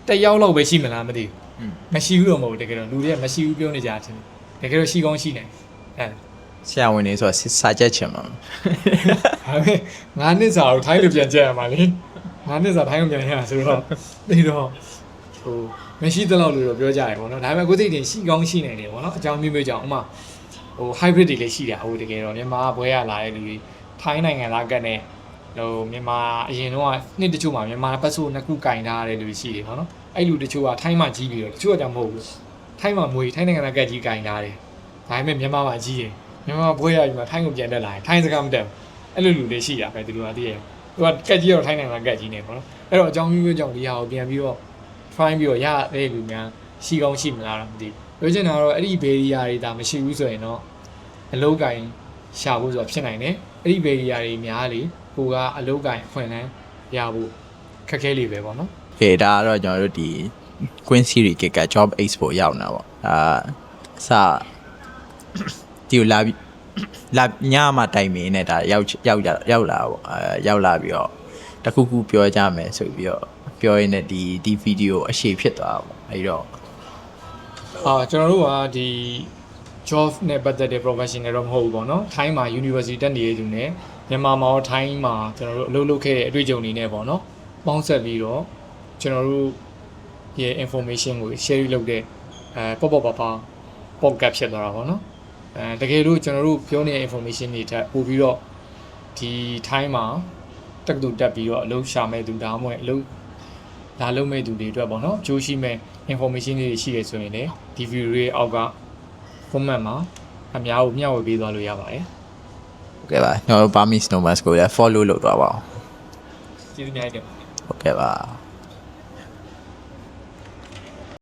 [SPEAKER 1] 1ယောက်လောက်ပဲရှိမလားမသိဘူးမရှိဘူးတော့မဟုတ်ဘူးတကယ်တော့လူတွေကမရှိဘူးပြောနေကြတယ်တကယ်တော့ရှိကောင်းရှိနိုင်အဲ
[SPEAKER 2] ဆရာဝန်တွေဆိုတော့စာချက်ချင်မှာ
[SPEAKER 1] ဒါပေမဲ့9နှစ်စာကိုထိုင်းလိုပြန်ကြက်ရမှာလေ9နှစ်စာထိုင်းလိုပြန်ရတာဆိုတော့ပြီးတော့ဟိုမရှိသလောက်လို့တော့ပြောကြရပေါ့နော်ဒါပေမဲ့ကိုသိတင်ရှိကောင်းရှိနိုင်တယ်ပေါ့နော်အကြောင်းမျိုးမျိုးကြောင့်ဥမာဟို hybrid တွေလည်းရှိတာဟိုတကယ်တော့မြန်မာဘွဲရလာတဲ့လူတွေထိုင်းနိုင်ငံသားကတ်နဲ့ဟိုမြန်မာအရင်တော့နှစ်တချို့မှာမြန်မာပတ်စိုးနှစ်ခုကင်ထားတဲ့လူရှိတယ်ပေါ့နော်အဲ့လူတချို့ကထိုင်းမှာကြီးပြီးတော့တချို့ကကြောင့်မဟုတ်ဘူးထိုင်းမှာမွေထိုင်းနိုင်ငံသားကတ်ကြီးကင်ထားတယ်ဒါပေမဲ့မြန်မာမှာကြီးတယ်မြန်မာဘွဲရပြီးမှထိုင်းကိုပြန်တက်လာရင်ထိုင်းစကားမတက်ဘူးအဲ့လိုလူတွေရှိတာပဲသူတို့ကတည်းကသူကကက်ကြီးတော့ထိုင်းနိုင်ငံကက်ကြီးနေပေါ့နော်အဲ့တော့အကြောင်းမျိုးမျိုးကြောင့်ဒီဟာကိုပြန်ပြီးတော့ try ပြီးတော့ရတဲ့လူများရှိကောင်းရှိမလားတော့မသိဘူးပြောချင်တာတော့အဲ့ဒီ barrier တွေဒါမရှိဘူးဆိုရင်တော့အလုပ်ကိုင်ရှာဖို့ဆိုတာဖြစ်နိုင်တယ်အဲ့ဒီ barrier တွေများလေကိုကအလုပ်ကိုင်အခွင့်အလမ်းရဖို့ခက်ခဲလေးပဲပေါ့နော်
[SPEAKER 2] ဟေးဒါကတော့ကျွန်တော်တို့ဒီ Queen Series က Job Expo ရောက်နေတာပေါ့ဒီလာညမှာတိုင်မင်းနဲ့ဒါရောက်လာပေါ့ရောက်လာပြီးတော့တခုခုပြောကြမယ်ဆိုပြီးတော့ပြောရင်းနဲ့ဒီဗီဒီယိုအရှိဖြစ်သွားတာပေါ့အဲဒီတော့
[SPEAKER 1] ကျွန်တော်တို့ကဒီ job နဲ့ပတ်သက်တဲ့ professional တော့မဟုတ်ဘူးပေါ့နော်ထိုင်းမှာ university တက်နေတဲ့သူနဲ့မြန်မာမှာရောထိုင်းမှာကျွန်တော်တို့အလုပ်လုပ်ခဲ့တဲ့အတွေ့အကြုံတွေနဲ့ပေါ့နော်ပေါင်းဆက်ပြီးတော့ကျွန်တော်တို့ရဲ့ information ကို share လုပ်တဲ့ပေါ့ပါ podcast ဖြစ်သွားတာပေါ့နော်တကယ်လို့ကျွန်တော်တို့ပြောနေတဲ့ information တွေထပ်ပို့ပြီးတော့ဒီထိုင်းမှာတက္ကသိုလ်တက်ပြီးတော့အလုပ်ရှာမဲ့သူဒါမှမဟုတ်အလုပ်လာလုပ်မဲ့သူတွေအတွက်ပေါ့နော်ကြိုးရှိမဲ့ information တွေရှိရဆိုရင်လည်းဒီ video တွေအောက်က comment မှာအများကိုမျှဝေပေးသွားလို့ရပါတယ်
[SPEAKER 2] ဟုတ်ကဲ့ပါကျွန်တော်တို့ Burmese Nomads ကိုလည်း follow လုပ်သွားပါအောင်
[SPEAKER 1] ကျေးဇူးများတင်ပါတယ်
[SPEAKER 2] ဟုတ်ကဲ့ပါ